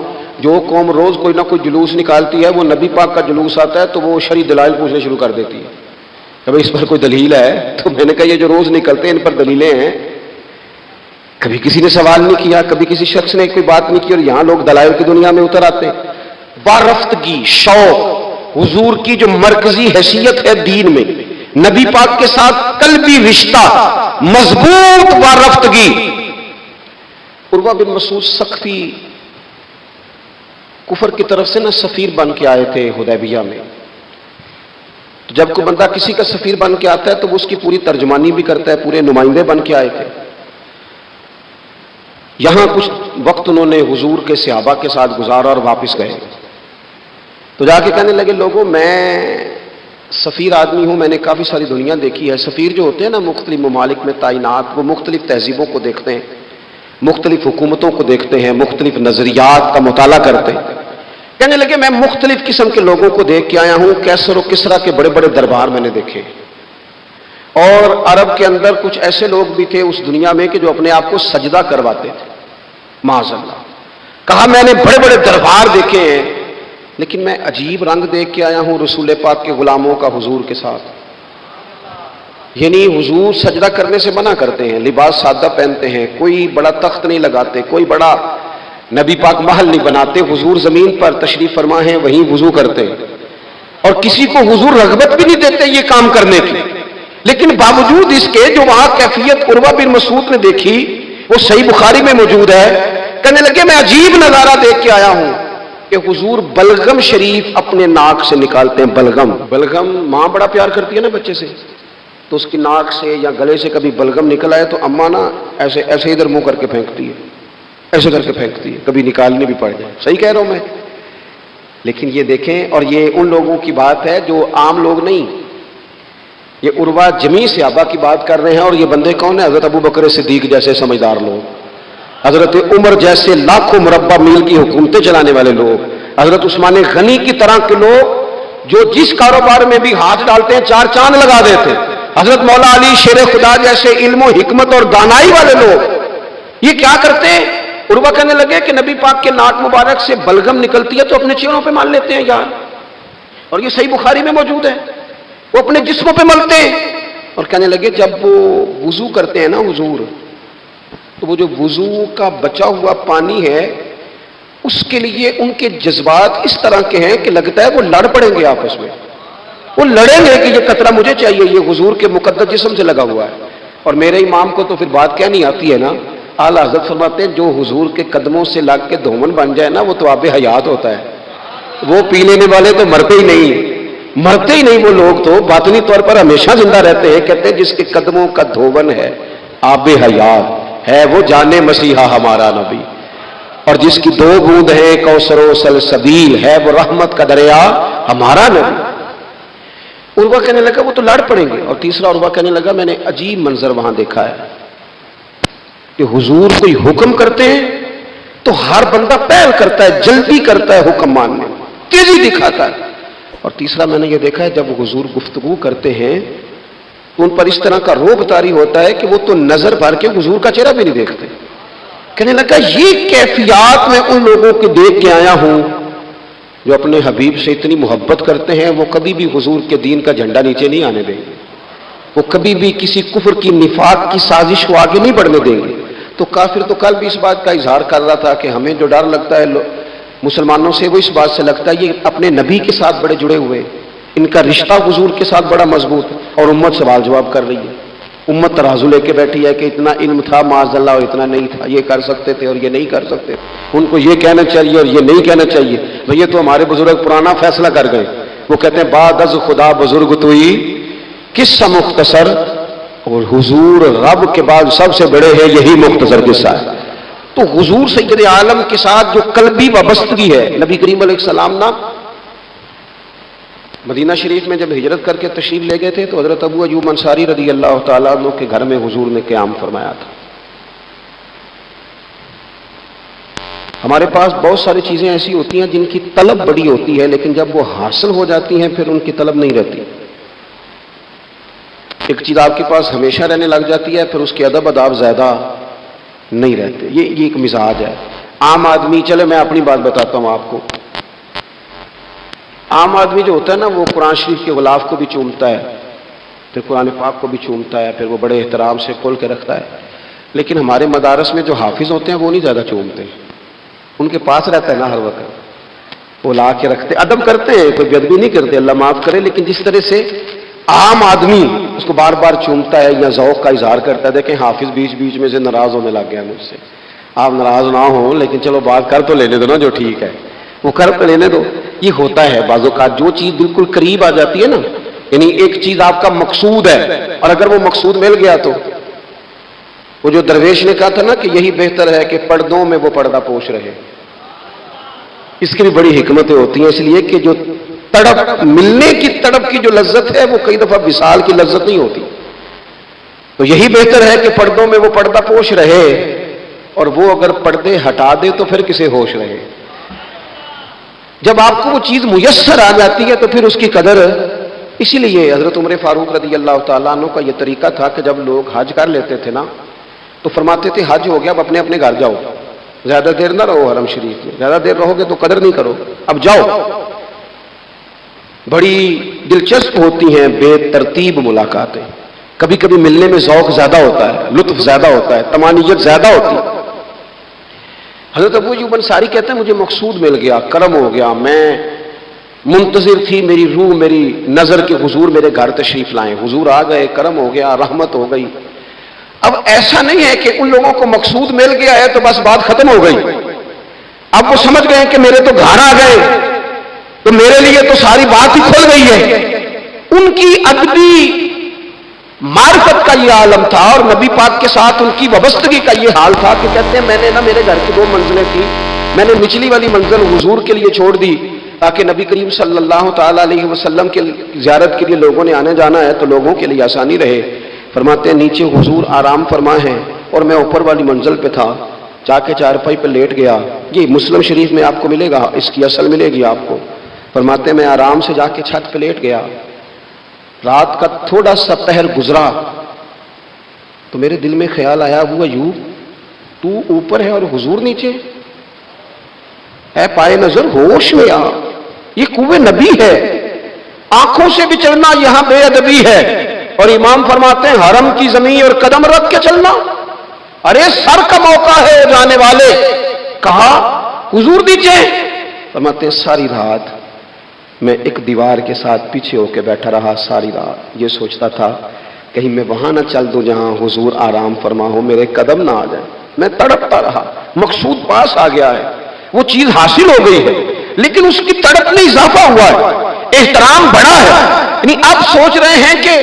جو قوم روز کوئی نہ کوئی جلوس نکالتی ہے، وہ نبی پاک کا جلوس آتا ہے تو وہ شرعی دلائل پوچھنے شروع کر دیتی ہے کہ بھئی اس پر کوئی دلیل ہے؟ تو میں نے کہا یہ جو روز نکلتے ہیں ان پر دلیلیں ہیں؟ کبھی کسی نے سوال نہیں کیا، کبھی کسی شخص نے کوئی بات نہیں کی، اور یہاں لوگ دلائل کی دنیا میں اتر آتے ہیں۔ وارفتگی، شوق، حضور کی جو مرکزی حیثیت ہے دین میں، نبی پاک کے ساتھ قلبی رشتہ، مضبوط وارفتگی۔ عروہ بن مسعود سختی کفر کی طرف سے سفیر بن کے آئے تھے حدیبیہ میں۔ تو جب کوئی بندہ کسی کا سفیر بن کے آتا ہے تو وہ اس کی پوری ترجمانی بھی کرتا ہے، پورے نمائندے بن کے آئے تھے۔ یہاں کچھ وقت انہوں نے حضور کے صحابہ کے ساتھ گزارا اور واپس گئے، تو جا کے کہنے لگے لوگوں میں سفیر آدمی ہوں، میں نے کافی ساری دنیا دیکھی ہے۔ سفیر جو ہوتے ہیں نا مختلف ممالک میں تعینات، وہ مختلف تہذیبوں کو دیکھتے ہیں، مختلف حکومتوں کو دیکھتے ہیں، مختلف نظریات کا مطالعہ کرتے ہیں۔ کہنے لگے میں مختلف قسم کے لوگوں کو دیکھ کے آیا ہوں، کیسر و کسریٰ کے بڑے بڑے دربار میں نے دیکھے، اور عرب کے اندر کچھ ایسے لوگ بھی تھے اس دنیا میں کہ جو اپنے آپ کو سجدہ کرواتے تھے، معاذ اللہ۔ کہا میں نے بڑے بڑے دربار دیکھے ہیں، لیکن میں عجیب رنگ دیکھ کے آیا ہوں رسول پاک کے غلاموں کا حضور کے ساتھ۔ یعنی حضور سجدہ کرنے سے منع کرتے ہیں، لباس سادہ پہنتے ہیں، کوئی بڑا تخت نہیں لگاتے، کوئی بڑا نبی پاک محل نہیں بناتے، حضور زمین پر تشریف فرما ہیں، وہیں وضو کرتے ہیں، اور کسی کو حضور رغبت بھی نہیں دیتے یہ کام کرنے کی۔ لیکن باوجود اس کے جو وہاں کیفیت عروہ بن مسعود نے دیکھی وہ صحیح بخاری میں موجود ہے۔ کہنے لگے میں عجیب نظارہ دیکھ کے آیا ہوں کہ حضور بلغم شریف اپنے ناک سے نکالتے ہیں۔ بلغم ماں بڑا پیار کرتی ہے نا بچے سے، تو اس کی ناک سے یا گلے سے کبھی بلغم نکل آئے تو اماں نا ایسے ایسے ادھر منہ کر کے پھینکتی ہے، ایسے کر کے پھینکتی ہے، کبھی نکالنے بھی پڑ جائے۔ صحیح کہہ رہا ہوں میں؟ لیکن یہ دیکھیں، اور یہ ان لوگوں کی بات ہے جو عام لوگ نہیں، یہ عروہ جمیع صحابہ کی بات کر رہے ہیں، اور یہ بندے کون ہیں؟ حضرت ابو بکر صدیق جیسے سمجھدار لوگ، حضرت عمر جیسے لاکھوں مربع میل کی حکومتیں چلانے والے لوگ، حضرت عثمان غنی کی طرح کے لوگ جو جس کاروبار میں بھی ہاتھ ڈالتے ہیں چار چاند لگا دیتے، حضرت مولا علی شیر خدا جیسے علم و حکمت اور دانائی والے لوگ، یہ کیا کرتے ہیں؟ عروہ کہنے لگے کہ نبی پاک کے ناک مبارک سے بلغم نکلتی ہے تو اپنے چہروں پہ مال لیتے ہیں یار، اور یہ صحیح بخاری میں موجود ہے، وہ اپنے جسموں پہ ملتے ہیں۔ اور کہنے لگے جب وہ وضو کرتے ہیں نا حضور، تو وہ جو وضو کا بچا ہوا پانی ہے اس کے لیے ان کے جذبات اس طرح کے ہیں کہ لگتا ہے وہ لڑ پڑیں گے آپس میں، وہ لڑیں گے کہ یہ قطرہ مجھے چاہیے، یہ حضور کے مقدس جسم سے لگا ہوا ہے۔ اور میرے امام کو تو پھر بات کیا نہیں آتی ہے نا، اعلیٰ حضرت فرماتے ہیں جو حضور کے قدموں سے لگ کے دھومن بن جائے نا وہ تو آب حیات ہوتا ہے، وہ پی لینے والے تو مرتے ہی نہیں، وہ لوگ تو باطنی طور پر ہمیشہ زندہ رہتے ہیں۔ کہتے ہیں جس کے قدموں کا دھون ہے آب حیات ہے، وہ جانے مسیحا ہمارا نبی، اور جس کی دو بوند ہے کوثر و سلسبیل ہے، وہ رحمت کا دریا ہمارا نبی۔ عروہ کہنے لگا وہ تو لڑ پڑیں گے۔ اور تیسرا عروہ کہنے لگا میں نے عجیب منظر وہاں دیکھا ہے کہ حضور کوئی حکم کرتے ہیں تو ہر بندہ پہل کرتا ہے، جلدی کرتا ہے حکم ماننے، تیزی دکھاتا ہے۔ اور تیسرا میں نے یہ دیکھا ہے جب حضور گفتگو کرتے ہیں تو ان پر اس طرح کا روب طاری ہوتا ہے کہ وہ تو نظر بھر کے حضور کا چہرہ بھی نہیں دیکھتے۔ کہنے لگا یہ کیفیات میں ان لوگوں کے دیکھ کے آیا ہوں جو اپنے حبیب سے اتنی محبت کرتے ہیں، وہ کبھی بھی حضور کے دین کا جھنڈا نیچے نہیں آنے دیں گے، وہ کبھی بھی کسی کفر کی نفاق کی سازش کو آگے نہیں بڑھنے دیں گے۔ تو کافر تو کل بھی اس بات کا اظہار کر رہا تھا کہ ہمیں جو ڈر لگتا ہے مسلمانوں سے وہ اس بات سے لگتا ہے یہ اپنے نبی کے ساتھ بڑے جڑے ہوئے، ان کا رشتہ حضور کے ساتھ بڑا مضبوط، اور امت سوال جواب کر رہی ہے، امت ترازو لے کے بیٹھی ہے کہ اتنا علم تھا معاذ اللہ اور اتنا نہیں تھا، یہ کر سکتے تھے اور یہ نہیں کر سکتے، ان کو یہ کہنا چاہیے اور یہ نہیں کہنا چاہیے۔ بھئی یہ تو ہمارے بزرگ پرانا فیصلہ کر گئے، وہ کہتے ہیں بعد از خدا بزرگ توئی قصہ مختصر، اور حضور رب کے بعد سب سے بڑے ہیں، یہی مختصر قصہ ہے۔ تو حضور سید عالم کے ساتھ جو قلبی وابستگی ہے، نبی کریم علیہ السلام نا مدینہ شریف میں جب ہجرت کر کے تشریف لے گئے تھے تو حضرت ابو ایوب انصاری رضی اللہ تعالیٰ عنہ کے گھر میں حضور نے قیام فرمایا تھا. ہمارے پاس بہت ساری چیزیں ایسی ہوتی ہیں جن کی طلب بڑی ہوتی ہے، لیکن جب وہ حاصل ہو جاتی ہیں پھر ان کی طلب نہیں رہتی. ایک چیز آپ کے پاس ہمیشہ رہنے لگ جاتی ہے، پھر اس کے ادب اداب زیادہ نہیں رہتے. یہ ایک مزاج ہے. عام آدمی، چلے میں اپنی بات بتاتا ہوں آپ کو. عام آدمی جو ہوتا ہے نا، وہ قرآن شریف کے غلاف کو بھی چومتا ہے، پھر قرآن پاک کو بھی چومتا ہے، پھر وہ بڑے احترام سے کھول کے رکھتا ہے. لیکن ہمارے مدارس میں جو حافظ ہوتے ہیں وہ نہیں زیادہ چومتے، ان کے پاس رہتا ہے نا ہر وقت، وہ لا کے رکھتے، ادب کرتے ہیں، کوئی بے ادبی نہیں کرتے، اللہ معاف کرے. لیکن جس طرح سے عام آدمی اس کو بار بار چومتا ہے یا ذوق کا اظہار کرتا ہے، دیکھیں حافظ بیچ بیچ میں سے ناراض ہونے لگ گیا مجھ سے. آپ ناراض نہ ہوں، لیکن چلو بات کر تو لینے دو نا، جو ٹھیک ہے وہ کر تو لینے دو. یہ ہوتا ہے بعض اوقات، جو چیز بالکل قریب آ جاتی ہے نا، یعنی ایک چیز آپ کا مقصود ہے اور اگر وہ مقصود مل گیا تو، وہ جو درویش نے کہا تھا نا کہ یہی بہتر ہے کہ پردوں میں وہ پردہ پوش رہے، اس کی بھی بڑی حکمتیں ہوتی ہیں. اس لیے کہ جو تڑپ، ملنے کی تڑپ کی جو لذت ہے وہ کئی دفعہ وصال کی لذت نہیں ہوتی. تو یہی بہتر ہے کہ پردوں میں وہ پردہ پوش رہے، اور وہ اگر پردے ہٹا دے تو پھر کسے ہوش رہے. جب آپ کو وہ چیز میسر آ جاتی ہے تو پھر اس کی قدر. اسی لیے حضرت عمر فاروق رضی اللہ تعالیٰ عنہ کا یہ طریقہ تھا کہ جب لوگ حج کر لیتے تھے نا تو فرماتے تھے حج ہو گیا، اب اپنے اپنے گھر جاؤ، زیادہ دیر نہ رہو حرم شریف میں، زیادہ دیر رہو گے تو قدر نہیں کرو، اب جاؤ. بڑی دلچسپ ہوتی ہیں بے ترتیب ملاقاتیں. کبھی کبھی ملنے میں ذوق زیادہ ہوتا ہے، لطف زیادہ ہوتا ہے، طمانینت زیادہ ہوتی ہے. حضرت ابو ایوب انصاری کہتے ہیں مجھے مقصود مل گیا، کرم ہو گیا، میں منتظر تھی، میری روح، میری نظر کے حضور میرے گھر تشریف لائیں، حضور آ گئے، کرم ہو گیا، رحمت ہو گئی. اب ایسا نہیں ہے کہ ان لوگوں کو مقصود مل گیا ہے تو بس بات ختم ہو گئی. اب وہ سمجھ گئے کہ میرے تو گھر آ گئے تو میرے لیے تو ساری بات ہی کھل گئی ہے. ان کی ادبی معرفت کا یہ عالم تھا اور نبی پاک کے ساتھ ان کی وابستگی کا یہ حال تھا کہ کہتے ہیں میں نے نا، میرے گھر کی 2 منزلیں تھیں، میں نے نچلی والی منزل حضور کے لیے چھوڑ دی تاکہ نبی کریم صلی اللہ تعالیٰ علیہ وسلم کے زیارت کے لیے لوگوں نے آنے جانا ہے تو لوگوں کے لیے آسانی رہے. فرماتے ہیں نیچے حضور آرام فرما ہیں اور میں اوپر والی منزل پہ تھا، جا کے چارپائی پہ لیٹ گیا. یہ مسلم شریف میں آپ کو ملے گا، اس کی اصل ملے گی آپ کو. فرماتے ہیں میں آرام سے جا کے چھت پہ لیٹ گیا، رات کا تھوڑا سا پہر گزرا تو میرے دل میں خیال آیا، ہوا یوں تو اوپر ہے اور حضور نیچے. اے پائے نظر ہوش میں آ، یہ کوہ نبی ہے، آنکھوں سے بھی چلنا یہاں بے ادبی ہے. اور امام فرماتے ہیں حرم کی زمین اور قدم رکھ کے چلنا، ارے سر کا موقع ہے جانے والے. کہا حضور نیچے. فرماتے ہیں ساری رات میں ایک دیوار کے ساتھ پیچھے ہو کے بیٹھا رہا، ساری رات یہ سوچتا تھا کہیں میں وہاں نہ چل دوں جہاں حضور آرام فرما ہو، میرے قدم نہ آ جائے. میں تڑپتا رہا، مقصود پاس آ گیا ہے، وہ چیز حاصل ہو گئی ہے، لیکن اس کی تڑپ میں اضافہ ہوا ہے، احترام بڑھا ہے. یعنی اب سوچ رہے ہیں کہ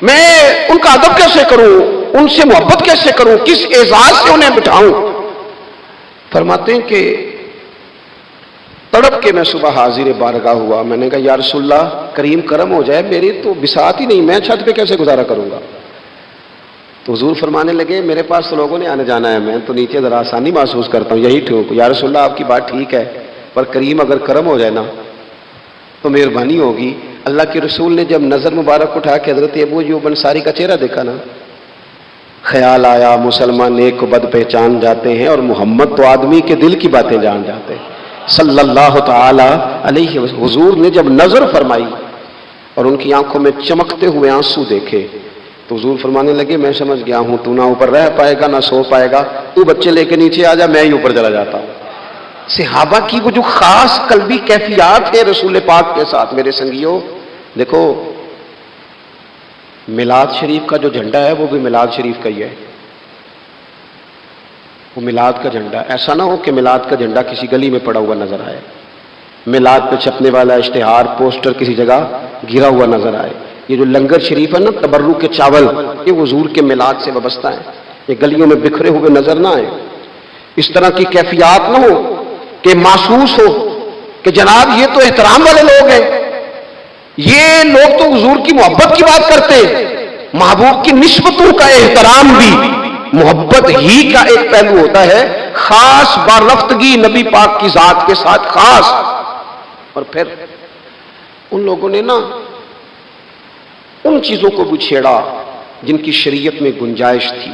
میں ان کا ادب کیسے کروں، ان سے محبت کیسے کروں، کس اعزاز سے انہیں بٹھاؤں. فرماتے ہیں کہ تڑپ کے میں صبح حاضر بارگاہ ہوا. میں نے کہا یا رسول اللہ کریم کرم ہو جائے، میری تو بساط ہی نہیں، میں چھت پہ کیسے گزارا کروں گا. تو حضور فرمانے لگے میرے پاس تو لوگوں نے آنے جانا ہے، میں تو نیچے ذرا آسانی محسوس کرتا ہوں، یہی ٹھیک. یا رسول اللہ آپ کی بات ٹھیک ہے، پر کریم اگر کرم ہو جائے نا تو مہربانی ہوگی. اللہ کے رسول نے جب نظر مبارک اٹھا کے حضرت ابو ایوب انصاری کا چہرہ دیکھا نا، خیال آیا مسلمان نیک کو بد پہچان جاتے ہیں اور محمد تو آدمی کے دل کی باتیں جان جاتے ہیں صلی اللہ تعالی علیہ وسلم. حضور نے جب نظر فرمائی اور ان کی آنکھوں میں چمکتے ہوئے آنسو دیکھے تو حضور فرمانے لگے میں سمجھ گیا ہوں تو نہ اوپر رہ پائے گا نہ سو پائے گا، تو بچے لے کے نیچے آ جا، میں ہی اوپر چلا جاتا ہوں. صحابہ کی وہ جو خاص قلبی کیفیات ہے رسول پاک کے ساتھ. میرے سنگیوں دیکھو، میلاد شریف کا جو جھنڈا ہے وہ بھی میلاد شریف کا ہی ہے، وہ میلاد کا جھنڈا. ایسا نہ ہو کہ میلاد کا جھنڈا کسی گلی میں پڑا ہوا نظر آئے، میلاد پہ چھپنے والا اشتہار پوسٹر کسی جگہ گرا ہوا نظر آئے. یہ جو لنگر شریف ہے نا، تبرک کے چاول، یہ حضور کے میلاد سے وابستہ ہیں، یہ گلیوں میں بکھرے ہوئے نظر نہ آئے. اس طرح کی کیفیات نہ ہو کہ محسوس ہو کہ جناب یہ تو احترام والے لوگ ہیں، یہ لوگ تو حضور کی محبت کی بات کرتے ہیں، محبوب کی نسبتوں کا احترام بھی محبت ہی کا ایک پہلو ہوتا ہے، خاص بارفتگی نبی پاک کی ذات کے ساتھ خاص۔ اور پھر ان لوگوں نے نا ان چیزوں کو بھی چھیڑا جن کی شریعت میں گنجائش تھی۔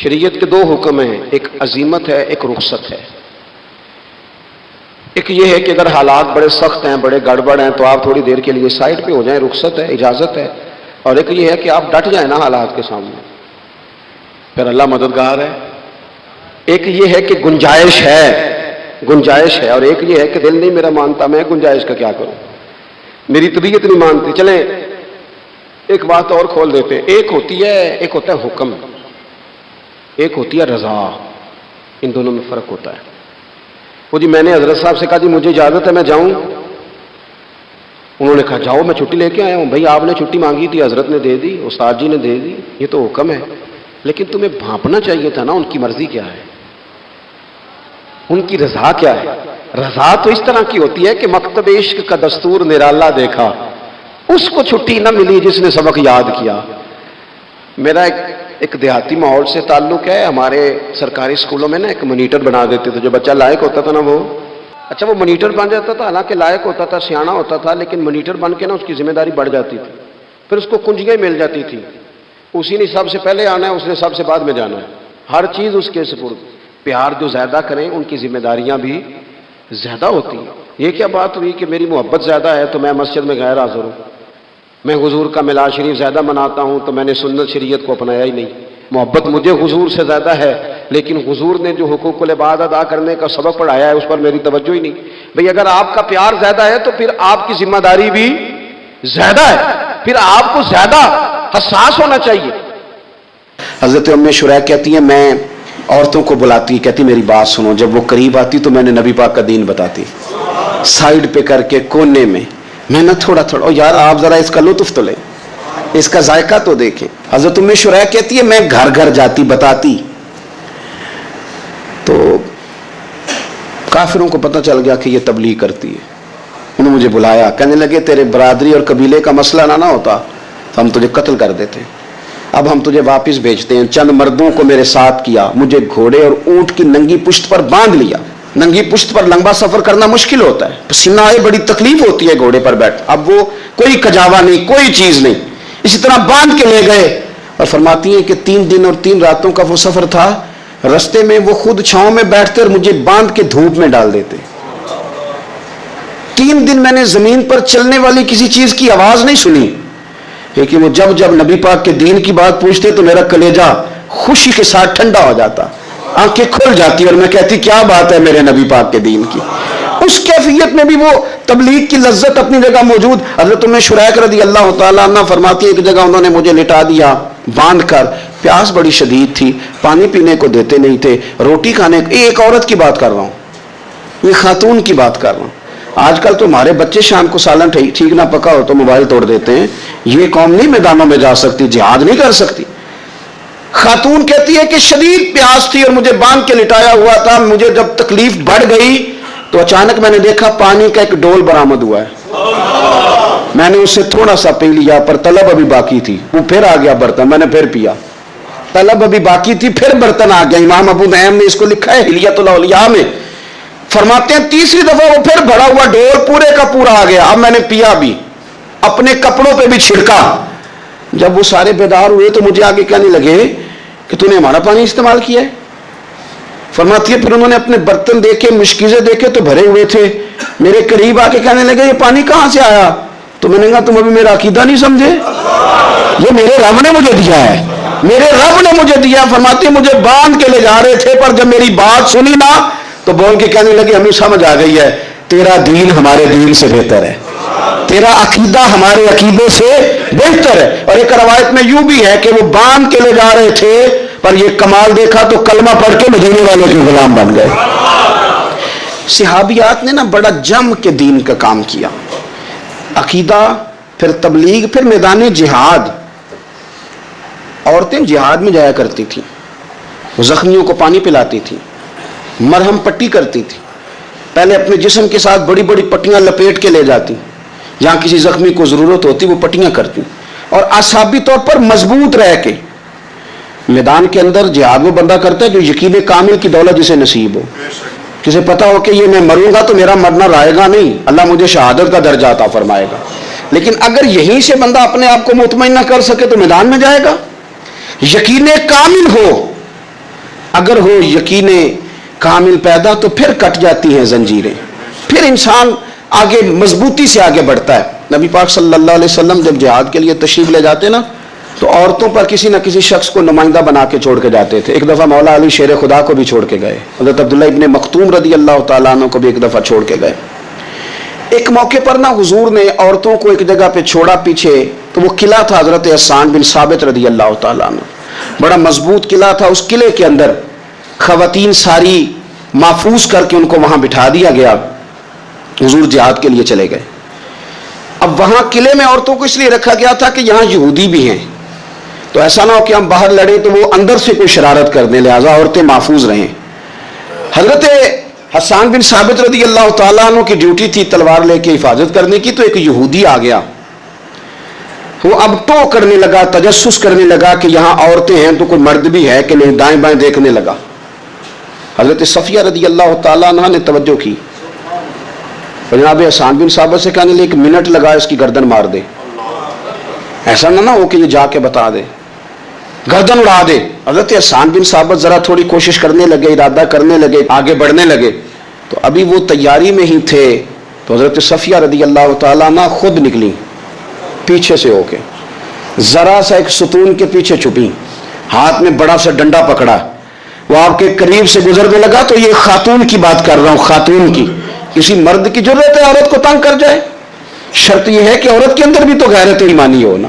شریعت کے دو حکم ہیں، ایک عزیمت ہے، ایک رخصت ہے۔ ایک یہ ہے کہ اگر حالات بڑے سخت ہیں، بڑے گڑبڑ ہیں، تو آپ تھوڑی دیر کے لیے سائڈ پہ ہو جائیں، رخصت ہے، اجازت ہے۔ اور ایک یہ ہے کہ آپ ڈٹ جائیں نا حالات کے سامنے، پھر اللہ مددگار ہے۔ ایک یہ ہے کہ گنجائش ہے، اور ایک یہ ہے کہ دل نہیں میرا مانتا، میں گنجائش کا کیا کروں، میری طبیعت نہیں مانتی۔ چلیں ایک بات اور کھول دیتے ہیں، ایک ہوتا ہے حکم، ایک ہوتی ہے رضا۔ ان دونوں میں فرق ہوتا ہے۔ وہ جی میں نے حضرت صاحب سے کہا جی مجھے اجازت ہے میں جاؤں، انہوں نے کہا جاؤ میں چھٹی لے کے آیا ہوں۔ بھائی آپ نے چھٹی مانگی تھی، حضرت نے دے دی، استاد جی نے دے دی، یہ تو حکم ہے، لیکن تمہیں بھانپنا چاہیے تھا نا ان کی مرضی کیا ہے، ان کی رضا کیا ہے۔ رضا تو اس طرح کی ہوتی ہے کہ مکتب عشق کا دستور نرالا دیکھا، اس کو چھٹی نہ ملی جس نے سبق یاد کیا۔ میرا ایک دیہاتی ماحول سے تعلق ہے۔ ہمارے سرکاری اسکولوں میں نا ایک مانیٹر بنا دیتے تھے، جو بچہ لائق ہوتا تھا نا وہ مانیٹر بن جاتا تھا، حالانکہ لائق ہوتا تھا، سیاںہ ہوتا تھا، لیکن مانیٹر بن کے نا اس کی ذمہ داری بڑھ جاتی تھی، پھر اس کو کنجیاں مل جاتی تھی، اسی نے سب سے پہلے آنا ہے، اس نے سب سے بعد میں جانا ہے، ہر چیز اس کے سپرد۔ پیار جو زیادہ کریں ان کی ذمہ داریاں بھی زیادہ ہوتی ہیں۔ یہ کیا بات ہوئی کہ میری محبت زیادہ ہے تو میں مسجد میں غیر حاضر ہوں، میں حضور کا میلاد شریف زیادہ مناتا ہوں تو میں نے سنت شریعت کو اپنایا ہی نہیں۔ محبت مجھے حضور سے زیادہ ہے، لیکن حضور نے جو حقوق العباد ادا کرنے کا سبق پڑھایا ہے اس پر میری توجہ ہی نہیں۔ بھئی اگر آپ کا پیار زیادہ ہے تو پھر آپ کی ذمہ داری بھی زیادہ ہے، پھر آپ کو زیادہ حساس ہونا چاہیے۔ حضرت ام شریح کہتی ہیں میں عورتوں کو بلاتی، کہتی میری بات سنو، جب وہ قریب آتی تو میں نے نبی پاک کا دین بتاتی، سائیڈ پہ کر کے کونے میں نہ تھوڑا یار آپ ذرا اس کا لطف تو لیں، اس کا ذائقہ تو دیکھیں۔ حضرت ام شریح کہتی ہے میں گھر گھر جاتی بتاتی، تو کافروں کو پتہ چل گیا کہ یہ تبلیغ کرتی ہے۔ انہوں نے مجھے بلایا، کہنے لگے تیرے برادری اور قبیلے کا مسئلہ نہ ہوتا تو ہم تجھے قتل کر دیتے، اب ہم تجھے واپس بھیجتے ہیں۔ چند مردوں کو میرے ساتھ کیا، مجھے گھوڑے اور اونٹ کی ننگی پشت پر باندھ لیا۔ ننگی پشت پر لمبا سفر کرنا مشکل ہوتا ہے، پسینہ آئے، بڑی تکلیف ہوتی ہے گھوڑے پر بیٹھ۔ اب وہ کوئی کجاوا نہیں، کوئی چیز نہیں، اسی طرح باندھ کے لے گئے۔ اور فرماتی ہیں کہ 3 دن اور 3 راتوں کا وہ سفر تھا، رستے میں وہ خود چھاؤں میں بیٹھتے اور مجھے باندھ کے دھوپ میں ڈال دیتے۔ 3 دن میں نے زمین پر چلنے والی کسی چیز کی آواز نہیں سنی، لیکن وہ جب نبی پاک کے دین کی بات پوچھتے تو میرا کلیجہ خوشی کے ساتھ ٹھنڈا ہو جاتا، آنکھیں کھل جاتی اور میں کہتی کیا بات ہے میرے نبی پاک کے دین کی۔ اس کیفیت میں بھی وہ تبلیغ کی لذت اپنی جگہ موجود۔ حضرت ام شریح رضی اللہ تعالیٰ عنہ فرماتی ہے ایک جگہ انہوں نے مجھے لٹا دیا باندھ کر، پیاس بڑی شدید تھی، پانی پینے کو دیتے نہیں تھے، روٹی کھانے، ایک عورت کی بات کر رہا ہوں، یہ خاتون کی بات کر رہا ہوں۔ آج کل تو ہمارے بچے شام کو سالن ٹھیک نہ پکا ہو تو موبائل توڑ دیتے ہیں، یہ قوم نہیں میدانوں میں جا سکتی، جہاد نہیں کر سکتی۔ خاتون کہتی ہے کہ شدید پیاس تھی اور مجھے باندھ کے لٹایا ہوا تھا، مجھے جب تکلیف بڑھ گئی تو اچانک میں نے دیکھا پانی کا ایک ڈول برآمد ہوا ہے، میں نے اسے تھوڑا سا پی لیا، پر طلب ابھی باقی تھی، وہ پھر آ گیا برتن، میں نے پھر پیا، طلب ابھی باقی تھی، پھر برتن آ گیا۔ امام ابو نعیم نے اس کو لکھا ہے حلیۃ الاولیاء میں، فرماتے ہیں تیسری دفعہ وہ پھر بھرا ہوا ڈول پورے کا پورا آ گیا، اب میں نے پیا بھی، اپنے کپڑوں پہ بھی چھڑکا۔ جب وہ سارے بیدار ہوئے تو مجھے آگے کہنے لگے کہ تو نے ہمارا پانی استعمال کیا ہے۔ فرماتی ہے پھر انہوں نے اپنے برتن دیکھے، مشکیزیں دیکھے تو بھرے ہوئے تھے، میرے قریب آ کے کہنے لگے یہ پانی کہاں سے آیا؟ تو میں نے کہا تم ابھی میرا عقیدہ نہیں سمجھے، یہ میرے رب نے مجھے دیا ہے، میرے رب نے مجھے دیا۔ فرماتی ہے مجھے باندھ کے لے جا رہے تھے، پر جب میری بات سنی نا تو بول کے کہنے لگے ہمیں سمجھ آ گئی ہے، تیرا دین ہمارے دین سے بہتر ہے، تیرا عقیدہ ہمارے عقیدے سے بہتر ہے۔ اور ایک روایت میں یوں بھی ہے کہ وہ باندھ کے لے جا رہے تھے، پر یہ کمال دیکھا تو کلمہ پڑھ کے مدینے والوں کے غلام بن گئے۔ صحابیات نے نا بڑا جم کے دین کا کام کیا، عقیدہ، پھر تبلیغ، پھر میدان جہاد۔ عورتیں جہاد میں جایا کرتی تھیں، وہ زخمیوں کو پانی پلاتی تھیں، مرہم پٹی کرتی تھی، پہلے اپنے جسم کے ساتھ بڑی بڑی پٹیاں لپیٹ کے لے جاتی، جہاں کسی زخمی کو ضرورت ہوتی وہ پٹیاں کرتی، اور اعصابی طور پر مضبوط رہ کے میدان کے اندر جہاد وہ بندہ کرتا ہے جو یقین کامل کی دولت جسے نصیب ہو، جسے پتا ہو کہ یہ میں مروں گا تو میرا مرنا رائے گا نہیں، اللہ مجھے شہادت کا درجہ عطا فرمائے گا۔ لیکن اگر یہیں سے بندہ اپنے آپ کو مطمئن نہ کر سکے تو میدان میں جائے گا؟ یقین کامل ہو، اگر ہو یقین کامل پیدا تو پھر کٹ جاتی ہیں زنجیریں، پھر انسان آگے مضبوطی سے آگے بڑھتا ہے۔ نبی پاک صلی اللہ علیہ وسلم جب جہاد کے لیے تشریف لے جاتے نا تو عورتوں پر کسی نہ کسی شخص کو نمائندہ بنا کے چھوڑ کے جاتے تھے۔ ایک دفعہ مولا علی شیر خدا کو بھی چھوڑ کے گئے، حضرت عبداللہ ابن مختوم رضی اللہ تعالیٰ عنہ کو بھی ایک دفعہ چھوڑ کے گئے۔ ایک موقع پر نا حضور نے عورتوں کو ایک جگہ پہ چھوڑا پیچھے، تو وہ قلعہ تھا حضرت حسان بن ثابت رضی اللہ تعالیٰ عنہ، بڑا مضبوط قلعہ تھا۔ اس قلعے کے اندر خواتین ساری محفوظ کر کے ان کو وہاں بٹھا دیا گیا، حضور جہاد کے لیے چلے گئے۔ اب وہاں قلعے میں عورتوں کو اس لیے رکھا گیا تھا کہ یہاں یہودی بھی ہیں، تو ایسا نہ ہو کہ ہم باہر لڑیں تو وہ اندر سے کوئی شرارت کر دیں، لہٰذا عورتیں محفوظ رہیں۔ حضرت حسان بن ثابت رضی اللہ تعالیٰ عنہ کی ڈیوٹی تھی تلوار لے کے حفاظت کرنے کی، تو ایک یہودی آ گیا، وہ اب ٹو کرنے لگا، تجسس کرنے لگا کہ یہاں عورتیں ہیں تو کوئی مرد بھی ہے کہ نہیں، دائیں بائیں دیکھنے لگا۔ حضرت صفیہ رضی اللہ تعالیٰ عنہ نے توجہ کی، جناب حسان بن ثابت سے کہنے لگے 1 منٹ لگا اس کی گردن مار دے، ایسا نہ ہو کہ یہ جا کے بتا دے، گردن اڑا دے۔ حضرت حسان بن ثابت ذرا تھوڑی کوشش کرنے لگے، ارادہ کرنے لگے، آگے بڑھنے لگے، تو ابھی وہ تیاری میں ہی تھے تو حضرت صفیہ رضی اللہ تعالیٰ عنہ خود نکلی پیچھے سے ہو کے، ذرا سا ایک ستون کے پیچھے چھپی، ہاتھ میں بڑا سا ڈنڈا پکڑا، وہ آپ کے قریب سے گزرنے لگا۔ تو یہ خاتون کی بات کر رہا ہوں، خاتون کی، کسی مرد کی ضرورت ہے عورت کو تنگ کر جائے؟ شرط یہ ہے کہ عورت کے اندر بھی تو غیرت ایمانی ہو نا،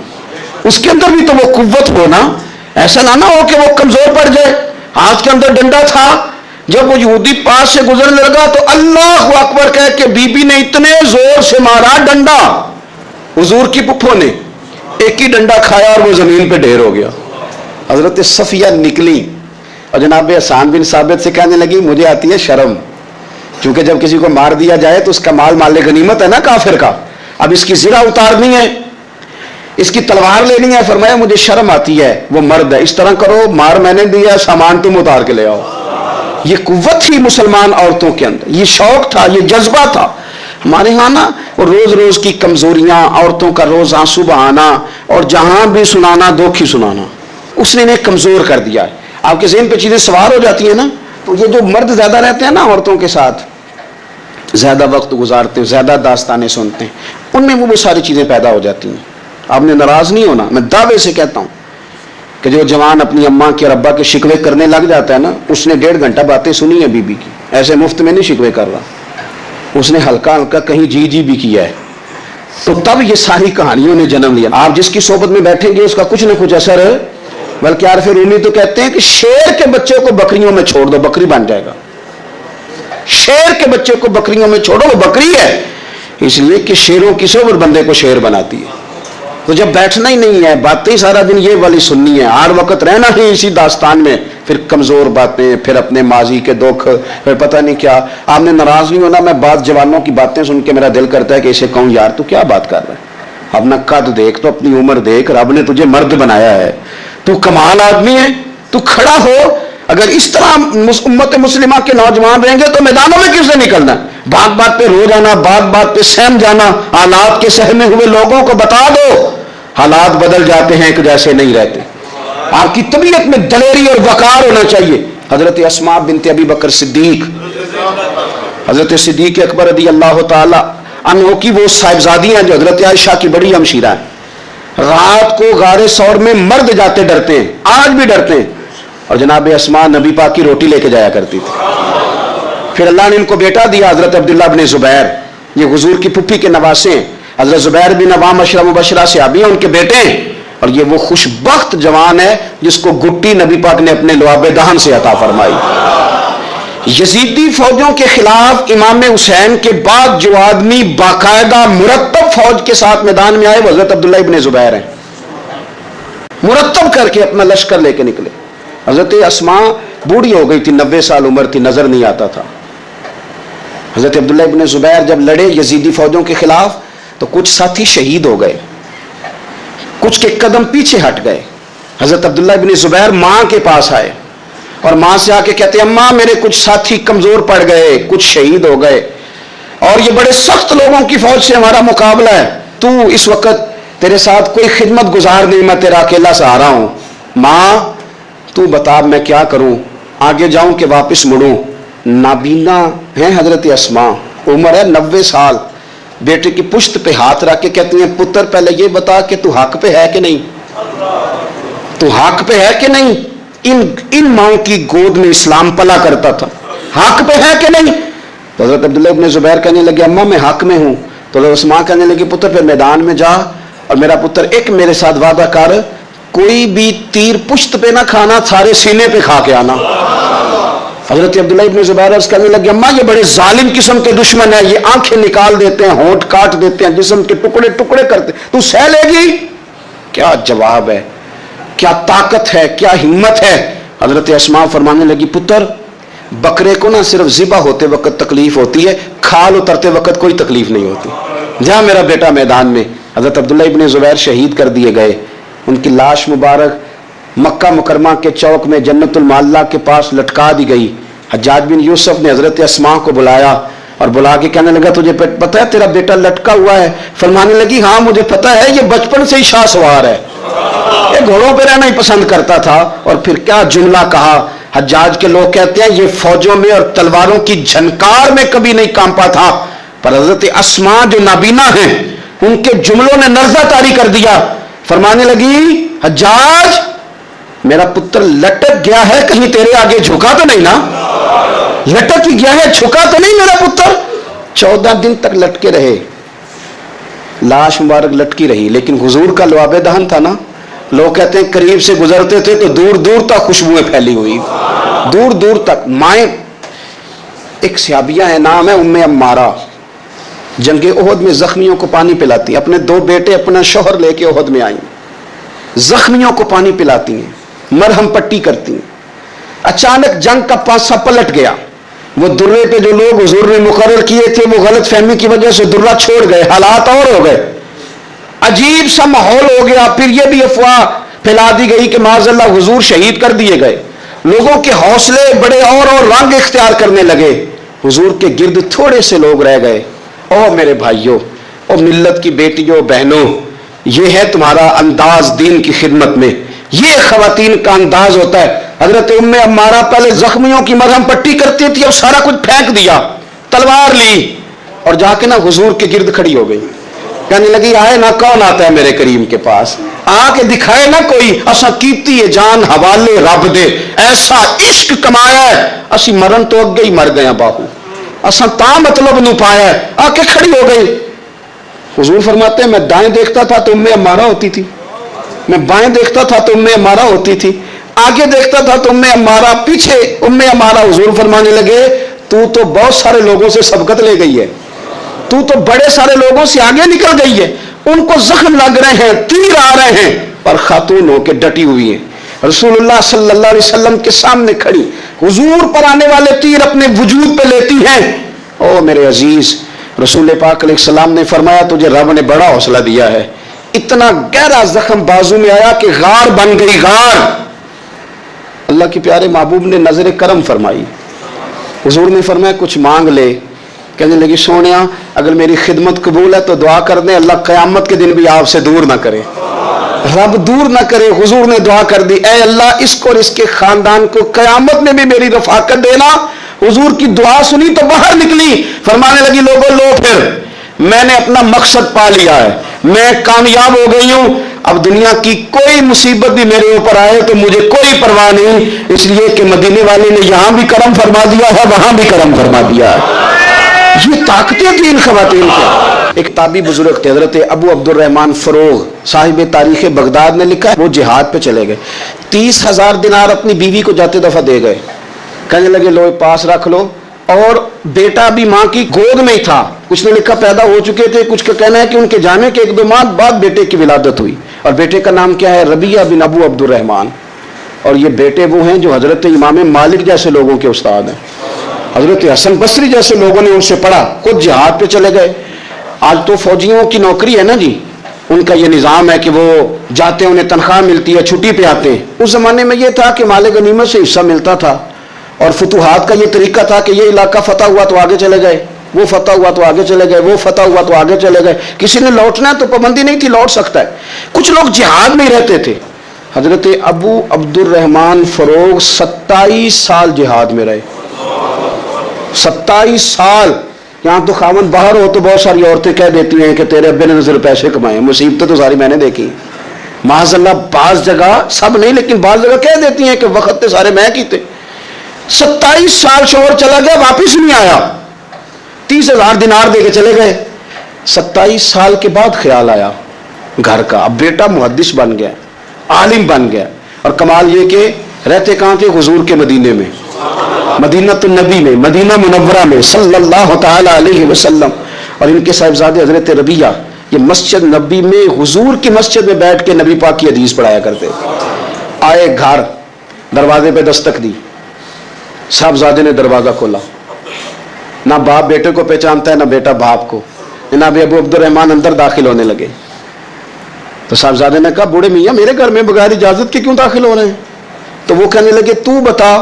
اس کے اندر بھی تو وہ قوت ہو نا، ایسا نہ ہو کہ وہ کمزور پڑ جائے۔ ہاتھ کے اندر ڈنڈا تھا، جب وہ یہودی پاس سے گزرنے لگا تو اللہ اکبر کہہ کے بی بی نے اتنے زور سے مارا ڈنڈا، حضور کی پپھو نے ایک ہی ڈنڈا کھایا اور وہ زمین پہ ڈھیر ہو گیا۔ حضرت صفیہ نکلی اور جناب حسان بن ثابت سے کہنے لگی مجھے آتی ہے شرم، کیونکہ جب کسی کو مار دیا جائے تو اس کا مال مال غنیمت ہے نا کافر کا، اب اس کی زرہ اتارنی ہے، اس کی تلوار لینی ہے۔ فرمایا مجھے شرم آتی ہے، وہ مرد ہے، اس طرح کرو مار میں نے دیا، سامان تم اتار کے لے آؤ۔ یہ قوت تھی مسلمان عورتوں کے اندر، یہ شوق تھا، یہ جذبہ تھا۔ ہمارے ہاں نا روز روز کی کمزوریاں، عورتوں کا روز آنسو بہانا اور جہاں بھی سنانا دکھ ہی سنانا، اس نے انہیں کمزور کر دیا ہے۔ آپ کے ذہن پہ چیزیں سوار ہو جاتی ہیں نا، تو یہ جو مرد زیادہ رہتے ہیں نا عورتوں کے ساتھ، زیادہ وقت گزارتے ہیں، زیادہ داستانیں سنتے ہیں، ان میں وہ ساری چیزیں پیدا ہو جاتی ہیں۔ آپ نے ناراض نہیں ہونا، میں دعوے سے کہتا ہوں کہ جو جوان اپنی اماں کے ابا کے شکوے کرنے لگ جاتا ہے نا، اس نے 1.5 گھنٹہ باتیں سنی ہیں بیوی کی، ایسے مفت میں نہیں شکوے کر رہا، اس نے ہلکا ہلکا کہیں جی جی بھی کیا ہے، تو تب یہ ساری کہانیوں نے جنم لیا۔ آپ جس کی صحبت میں بیٹھیں گے اس کا کچھ نہ کچھ اثر ہے، بلکہ عارف رومی تو کہتے ہیں کہ شیر کے بچے کو بکریوں میں چھوڑ دو، بکری بن جائے گا۔ شیر کے بچے کو بکریوں میں چھوڑو، وہ بکری ہے، اس لیے کہ شیروں کی صحبت بندے کو شیر بناتی ہے۔ تو جب بیٹھنا ہی نہیں ہے، باتیں سارا دن یہ والی سننی ہے، ہر وقت رہنا ہی اسی داستان میں، پھر کمزور باتیں، پھر اپنے ماضی کے دکھ، پھر پتہ نہیں کیا۔ آپ نے ناراض نہیں ہونا، میں بعض جوانوں کی باتیں سن کے میرا دل کرتا ہے کہ اسے کہوں یار تو کیا بات کر رہا ہے، اپنا قد دیکھ، تو اپنی عمر دیکھ، رب نے تجھے مرد بنایا ہے، تو کمال آدمی ہے، تو کھڑا ہو۔ اگر اس طرح امت مسلمہ کے نوجوان رہیں گے تو میدانوں میں کس سے نکلنا؟ بات بات پہ رو جانا، بات بات پہ سہم جانا، حالات کے سہمے ہوئے لوگوں کو بتا دو حالات بدل جاتے ہیں، ایک جیسے نہیں رہتے۔ آپ کی طبیعت میں دلیری اور وقار ہونا چاہیے۔ حضرت اسماء بنت ابی بکر صدیق، حضرت صدیق اکبر رضی اللہ تعالی عنہ کی وہ صاحبزادی ہیں جو حضرت عائشہ کی بڑی ہمشیرہ ہیں۔ رات کو غار ثور میں مرد جاتے ڈرتے ہیں، آج بھی ڈرتے ہیں، اور جناب اسماء نبی پاک کی روٹی لے کے جایا کرتی تھی۔ پھر اللہ نے ان کو بیٹا دیا، حضرت عبداللہ بن زبیر، یہ حضور کی پھپھی کے نواسے ہیں۔ حضرت زبیر بن عوام عشرہ مبشرہ صحابی ہیں، ان کے بیٹے ہیں، اور یہ وہ خوش بخت جوان ہے جس کو گٹی نبی پاک نے اپنے لعاب دہن سے عطا فرمائی۔ یزیدی فوجوں کے خلاف امام حسین کے بعد جو آدمی باقاعدہ مرتب فوج کے ساتھ میدان میں آئے وہ حضرت عبداللہ ابن زبیر ہیں، مرتب کر کے اپنا لشکر لے کے نکلے۔ حضرت اسماء بوڑھی ہو گئی تھی، 90 سال عمر تھی، نظر نہیں آتا تھا۔ حضرت عبداللہ ابن زبیر جب لڑے یزیدی فوجوں کے خلاف تو کچھ ساتھی شہید ہو گئے, کچھ کے قدم پیچھے ہٹ گئے. حضرت عبداللہ بن زبیر ماں کے پاس آئے اور ماں سے آ کے کہتے ہیں اماں میرے کچھ ساتھی کمزور پڑ گئے, کچھ شہید ہو گئے, اور یہ بڑے سخت لوگوں کی فوج سے ہمارا مقابلہ ہے, تو اس وقت تیرے ساتھ کوئی خدمت گزار نہیں, میں تیرا اکیلا سہارا ہوں, ماں تو بتا میں کیا کروں, آگے جاؤں کہ واپس مڑوں. نابینا ہیں حضرت اسماء, عمر ہے 90 سال, بیٹے کی پشت پہ ہاتھ رکھ کے کہتی ہیں پتر پہلے یہ بتا کہ تو حق پہ ہے کہ نہیں, تو حق پہ ہے کہ نہیں. ان ماں کی گود میں اسلام پلا کرتا تھا, حق پہ ہے کہ نہیں. تو حضرت عبداللہ ابن زبیر کہنے لگے اماں میں حق میں ہوں. تو حضرت اسماء کہنے لگی پتر پھر میدان میں جا اور میرا پتر ایک میرے ساتھ وعدہ کر, کوئی بھی تیر پشت پہ نہ کھانا, سارے سینے پہ کھا کے آنا. حضرت عبداللہ ابن زبیر عرض کرنے لگے اماں یہ بڑے ظالم قسم کے دشمن ہیں, یہ آنکھیں نکال دیتے ہیں, ہونٹ کاٹ دیتے ہیں, جسم کے ٹکڑے ٹکڑے کرتے, تو سہ لے گی. کیا جواب ہے, کیا طاقت ہے, کیا ہمت ہے. حضرت اسماء فرمانے لگی پتر بکرے کو نہ صرف ذبح ہوتے وقت تکلیف ہوتی ہے, کھال اترتے وقت کوئی تکلیف نہیں ہوتی. جہاں میرا بیٹا میدان میں. حضرت عبداللہ ابن زبیر شہید کر دیے گئے, ان کی لاش مبارک مکہ مکرمہ کے چوک میں جنت المعلہ کے پاس لٹکا دی گئی. حجاج بن یوسف نے حضرت اسماء کو بلایا اور بلا کے کہنے لگا تجھے پتہ ہے تیرا بیٹا لٹکا ہوا ہے. فرمانے لگی ہاں مجھے پتہ ہے, یہ بچپن سے ہی شاہ سوار ہے, یہ گھوڑوں پہ رہنا ہی پسند کرتا تھا. اور پھر کیا جملہ کہا, حجاج کے لوگ کہتے ہیں یہ فوجوں میں اور تلواروں کی جھنکار میں کبھی نہیں کانپا تھا, پر حضرت اسماء جو نابینا ہیں ان کے جملوں نے نرزہ طاری کر دیا. فرمانے لگی حجاج میرا پتر لٹک گیا ہے, کہیں تیرے آگے جھکا تو نہیں نا, لٹک ہی گیا ہے, جھکا تو نہیں میرا پتر. 14 دن تک لٹکے رہے, لاش مبارک لٹکی رہی, لیکن حضور کا لعاب دہن تھا نا. لوگ کہتے ہیں قریب سے گزرتے تھے تو دور دور تک خوشبوئیں پھیلی ہوئی, دور دور تک. مائیں ایک صحابیہ ہے, نام ہے ام عمارہ, جنگ احد میں زخمیوں کو پانی پلاتی, اپنے 2 بیٹے اپنا شوہر لے کے احد میں آئیں, زخمیوں کو پانی پلاتی ہیں, مرہم پٹی کرتی ہیں. اچانک جنگ کا پاسا پلٹ گیا, وہ درے پہ جو لوگ حضور نے مقرر کیے تھے وہ غلط فہمی کی وجہ سے درہ چھوڑ گئے, حالات اور ہو گئے, عجیب سا ماحول ہو گیا. پھر یہ بھی افواہ پھیلا دی گئی کہ معاذ اللہ حضور شہید کر دیے گئے. لوگوں کے حوصلے بڑے اور رنگ اختیار کرنے لگے. حضور کے گرد تھوڑے سے لوگ رہ گئے. او میرے بھائیوں, او ملت کی بیٹیوں بہنوں, یہ ہے تمہارا انداز دین کی خدمت میں, یہ خواتین کا انداز ہوتا ہے. حضرت ام عمارہ پہلے زخمیوں کی مرہم پٹی کرتی تھی, اب سارا کچھ پھینک دیا, تلوار لی اور جا کے نا حضور کے گرد کھڑی ہو گئی. کہنے لگی آئے نا کون آتا ہے میرے کریم کے پاس, آ کے دکھائے نا کوئی, اسا کیتی ہے جان حوالے رب دے, ایسا عشق کمایا ہے, اسی مرن تو اگے ہی مر گیا باہو, اسا تا مطلب نو پایا ہے. آ کے کھڑی ہو گئی. حضور فرماتے ہیں میں دائیں دیکھتا تھا تو ام عمارہ ہوتی تھی, میں بائیں دیکھتا تھا تو ام عمارہ ہوتی تھی, آگے دیکھتا تھا تو ام عمارہ, پیچھے ام عمارہ. حضور فرمانے لگے تو بہت سارے لوگوں سے سبقت لے گئی ہے, تو بڑے سارے لوگوں سے آگے نکل گئی ہے, ان کو زخم لگ رہے ہیں, تیر آ رہے ہیں, پر خاتون ہو کے ڈٹی ہوئی ہیں. رسول اللہ صلی اللہ علیہ وسلم کے سامنے کھڑی, حضور پر آنے والے تیر اپنے وجود پہ لیتی ہیں. او میرے عزیز, رسول پاک علیہ السلام نے فرمایا تجھے رب نے بڑا حوصلہ دیا ہے. اتنا گہرا زخم بازو میں آیا کہ غار بن گئی, غار. اللہ کے پیارے محبوب نے نظر کرم فرمائی. حضور نے فرمایا کچھ مانگ لے. کہنے لگی سونیا اگر میری خدمت قبول ہے تو دعا کر دیں, اللہ قیامت کے دن بھی آپ سے دور نہ کرے, رب دور نہ کرے. حضور نے دعا کر دی, اے اللہ اس کو اور اس کے خاندان کو قیامت میں بھی میری رفاقت دینا. حضور کی دعا سنی تو باہر نکلی, فرمانے لگی لوگوں لو پھر میں نے اپنا مقصد پا لیا ہے, میں کامیاب ہو گئی ہوں, اب دنیا کی کوئی مصیبت بھی میرے اوپر آئے تو مجھے کوئی پرواہ نہیں, اس لیے کہ مدینے والے نے یہاں بھی کرم فرما دیا ہے, وہاں بھی کرم فرما دیا ہے. یہ طاقتیں تھیں ان خواتین کے. ایک تابعی بزرگ تھے حضرت ابو عبد الرحمن فروغ, صاحب تاریخ بغداد نے لکھا ہے وہ جہاد پہ چلے گئے, 30,000 دینار اپنی بیوی کو جاتے دفعہ دے گئے. کہنے لگے لو پاس رکھ لو, اور بیٹا بھی ماں کی گود میں ہی تھا. کچھ نے لکھا پیدا ہو چکے تھے, کچھ کا کہنا ہے کہ ان کے جانے کے 1-2 ماہ بعد بیٹے کی ولادت ہوئی, اور بیٹے کا نام کیا ہے ربیہ بن ابو عبد الرحمن. اور یہ بیٹے وہ ہیں جو حضرت امام مالک جیسے لوگوں کے استاد ہیں, حضرت حسن بصری جیسے لوگوں نے ان سے پڑھا, خود جہاد پہ چلے گئے. آج تو فوجیوں کی نوکری ہے نا جی، ان کا یہ نظام ہے کہ وہ جاتے ہیں، انہیں تنخواہ ملتی ہے، چھٹی پہ آتے ہیں۔ اس زمانے میں یہ تھا کہ مال غنیمت سے حصہ ملتا تھا، اور فتوحات کا یہ طریقہ تھا کہ یہ علاقہ فتح ہوا تو آگے چلے گئے، وہ فتح ہوا تو آگے چلے گئے، وہ فتح ہوا تو آگے چلے گئے۔ کسی نے لوٹنا ہے تو پابندی نہیں تھی، لوٹ سکتا ہے۔ کچھ لوگ جہاد میں ہی رہتے تھے۔ حضرت ابو عبد الرحمن فروغ 27 سال جہاد میں رہے، 27 سال۔ یہاں تو خاوند باہر ہو تو بہت ساری عورتیں کہہ دیتی ہیں کہ تیرے ابے نے نظر پیسے کمائے، مصیبتیں تو ساری میں نے دیکھی۔ معاذ اللہ، بعض جگہ، سب نہیں لیکن بعض جگہ کہہ دیتی ہیں کہ وقت تے سارے میں کیتے۔ 27 سال شوہر چلا گیا، واپس نہیں آیا، 30,000 دینار دے کے چلے گئے۔ 27 سال کے بعد خیال آیا گھر کا، اب بیٹا محدث بن گیا، عالم بن گیا، اور کمال یہ کہ رہتے کہاں تھے؟ حضور کے مدینے میں، مدینہ النبی میں، مدینہ منورہ میں صلی اللہ تعالی علیہ وسلم۔ اور ان کے صاحبزادے حضرت ربیہ یہ مسجد نبی میں، حضور کی مسجد میں بیٹھ کے نبی پاک کی حدیث پڑھایا کرتے۔ آئے گھر، دروازے پہ دستک دی، صاحبزادے نے دروازہ کھولا۔ نہ باپ بیٹے کو پہچانتا ہے، نہ بیٹا باپ کو۔ جناب ابو عبد الرحمن اندر داخل ہونے لگے تو صاحبزادے نے کہا، بوڑھے میاں میرے گھر میں بغیر اجازت کے کیوں داخل ہو رہے ہیں؟ تو وہ کہنے لگے، تو بتا،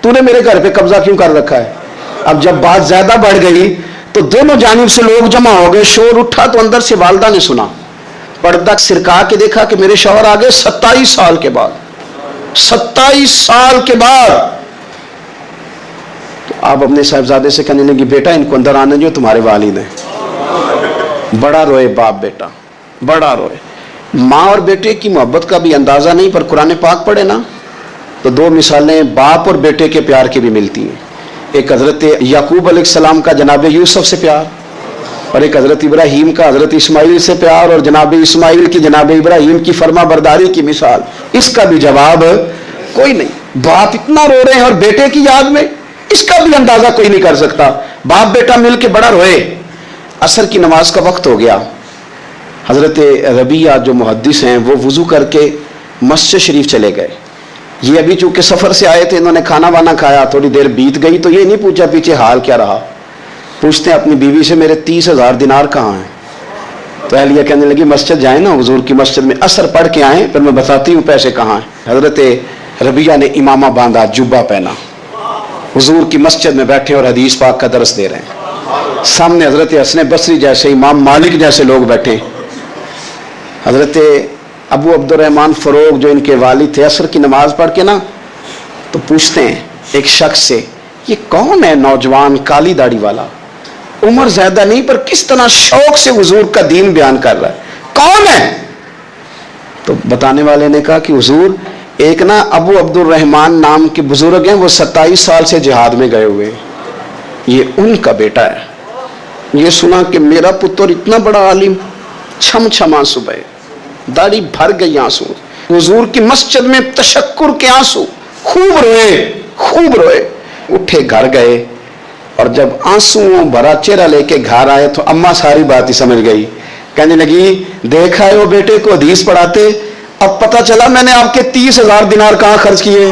تو نے میرے گھر پہ قبضہ کیوں کر رکھا ہے؟ اب جب بات زیادہ بڑھ گئی تو دونوں جانب سے لوگ جمع ہو گئے، شور اٹھا تو اندر سے والدہ نے سنا، پردہ سرکا کے دیکھا کہ میرے شوہر آ گئے 27 سال کے بعد، 27 سال کے بعد۔ تو آپ اپنے صاحبزادے سے کہنے لگی، بیٹا ان کو اندر آنے جو، تمہارے والد ہیں۔ بڑا روئے باپ بیٹا، بڑا روئے۔ ماں اور بیٹے کی محبت کا بھی اندازہ نہیں، پر قرآن پاک پڑھے نا تو دو مثالیں باپ اور بیٹے کے پیار کی بھی ملتی ہیں۔ ایک حضرت یعقوب علیہ السلام کا جناب یوسف سے پیار، اور ایک حضرت ابراہیم کا حضرت اسماعیل سے پیار، اور جناب اسماعیل کی جناب ابراہیم کی فرما برداری کی مثال۔ اس کا بھی جواب کوئی نہیں۔ باپ اتنا رو رہے ہیں اور بیٹے کی یاد میں، اس کا بھی اندازہ کوئی نہیں کر سکتا۔ باپ بیٹا مل کے بڑا روئے۔ عصر کی نماز کا وقت ہو گیا۔ حضرت ربیہ جو محدث ہیں وہ وضو کر کے مسجد شریف چلے گئے۔ یہ ابھی چونکہ سفر سے آئے تھے، انہوں نے کھانا وانا کھایا، تھوڑی دیر بیت گئی تو یہ نہیں پوچھا پیچھے حال کیا رہا۔ پوچھتے ہیں اپنی بیوی سے، میرے 30,000 دینار کہاں ہیں؟ تو اہلیہ کہنے لگی، مسجد جائیں نا، حضور کی مسجد میں عصر پڑھ کے آئیں، پھر میں بتاتی ہوں پیسے کہاں ہیں۔ حضرت ربیہ نے امامہ باندھا، جبہ پہنا، حضور کی مسجد میں بیٹھے اور حدیث پاک کا درس دے رہے ہیں۔ سامنے حضرت حسن بصری جیسے، امام مالک جیسے لوگ بیٹھے۔ حضرت ابو عبد الرحمن فروغ جو ان کے والد تھے، عصر کی نماز پڑھ کے نا تو پوچھتے ہیں ایک شخص سے، یہ کون ہے نوجوان کالی داڑھی والا؟ عمر زیادہ نہیں پر کس طرح شوق سے حضور کا دین بیان کر رہا ہے، کون ہے؟ تو بتانے والے نے کہا کہ حضور ایک نا ابو عبد الرحمن نام کے بزرگ ہیں، وہ 27 سال سے جہاد میں گئے ہوئے، یہ ان کا بیٹا ہے۔ یہ سنا کہ میرا پتر اتنا بڑا عالم، چھم چھم آنسو بہے، داڑھی بھر گئی آنسو، حضور کی مسجد میں تشکر کے آنسو، خوب روئے، خوب روئے۔ اٹھے گھر گئے، اور جب آنسوؤں بھرا چہرہ لے کے گھر آئے تو اماں ساری بات ہی سمجھ گئی۔ کہنے لگی، دیکھا ہے وہ بیٹے کو حدیث پڑھاتے، اب پتہ چلا میں نے آپ کے 30,000 دینار کہاں خرچ کیے،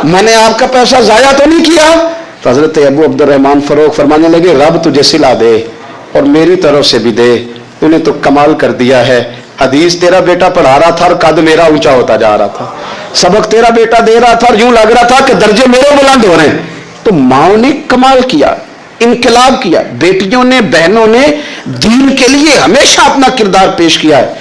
میں نے آپ کا پیسہ ضائع تو نہیں کیا۔ تو حضرت ابو عبد الرحمن فروغ فرمانے لگے، رب تجھے صلہ دے اور میری طرف سے بھی دے، تو نے تو کمال کر دیا ہے۔ حدیث تیرا بیٹا پڑھا رہا تھا اور قد میرا اونچا ہوتا جا رہا تھا، سبق تیرا بیٹا دے رہا تھا اور یوں لگ رہا تھا کہ درجے میرے بلند ہو رہے ہیں۔ تو ماؤں نے کمال کیا، انقلاب کیا، بیٹیوں نے، بہنوں نے دین کے لیے ہمیشہ اپنا کردار پیش کیا ہے۔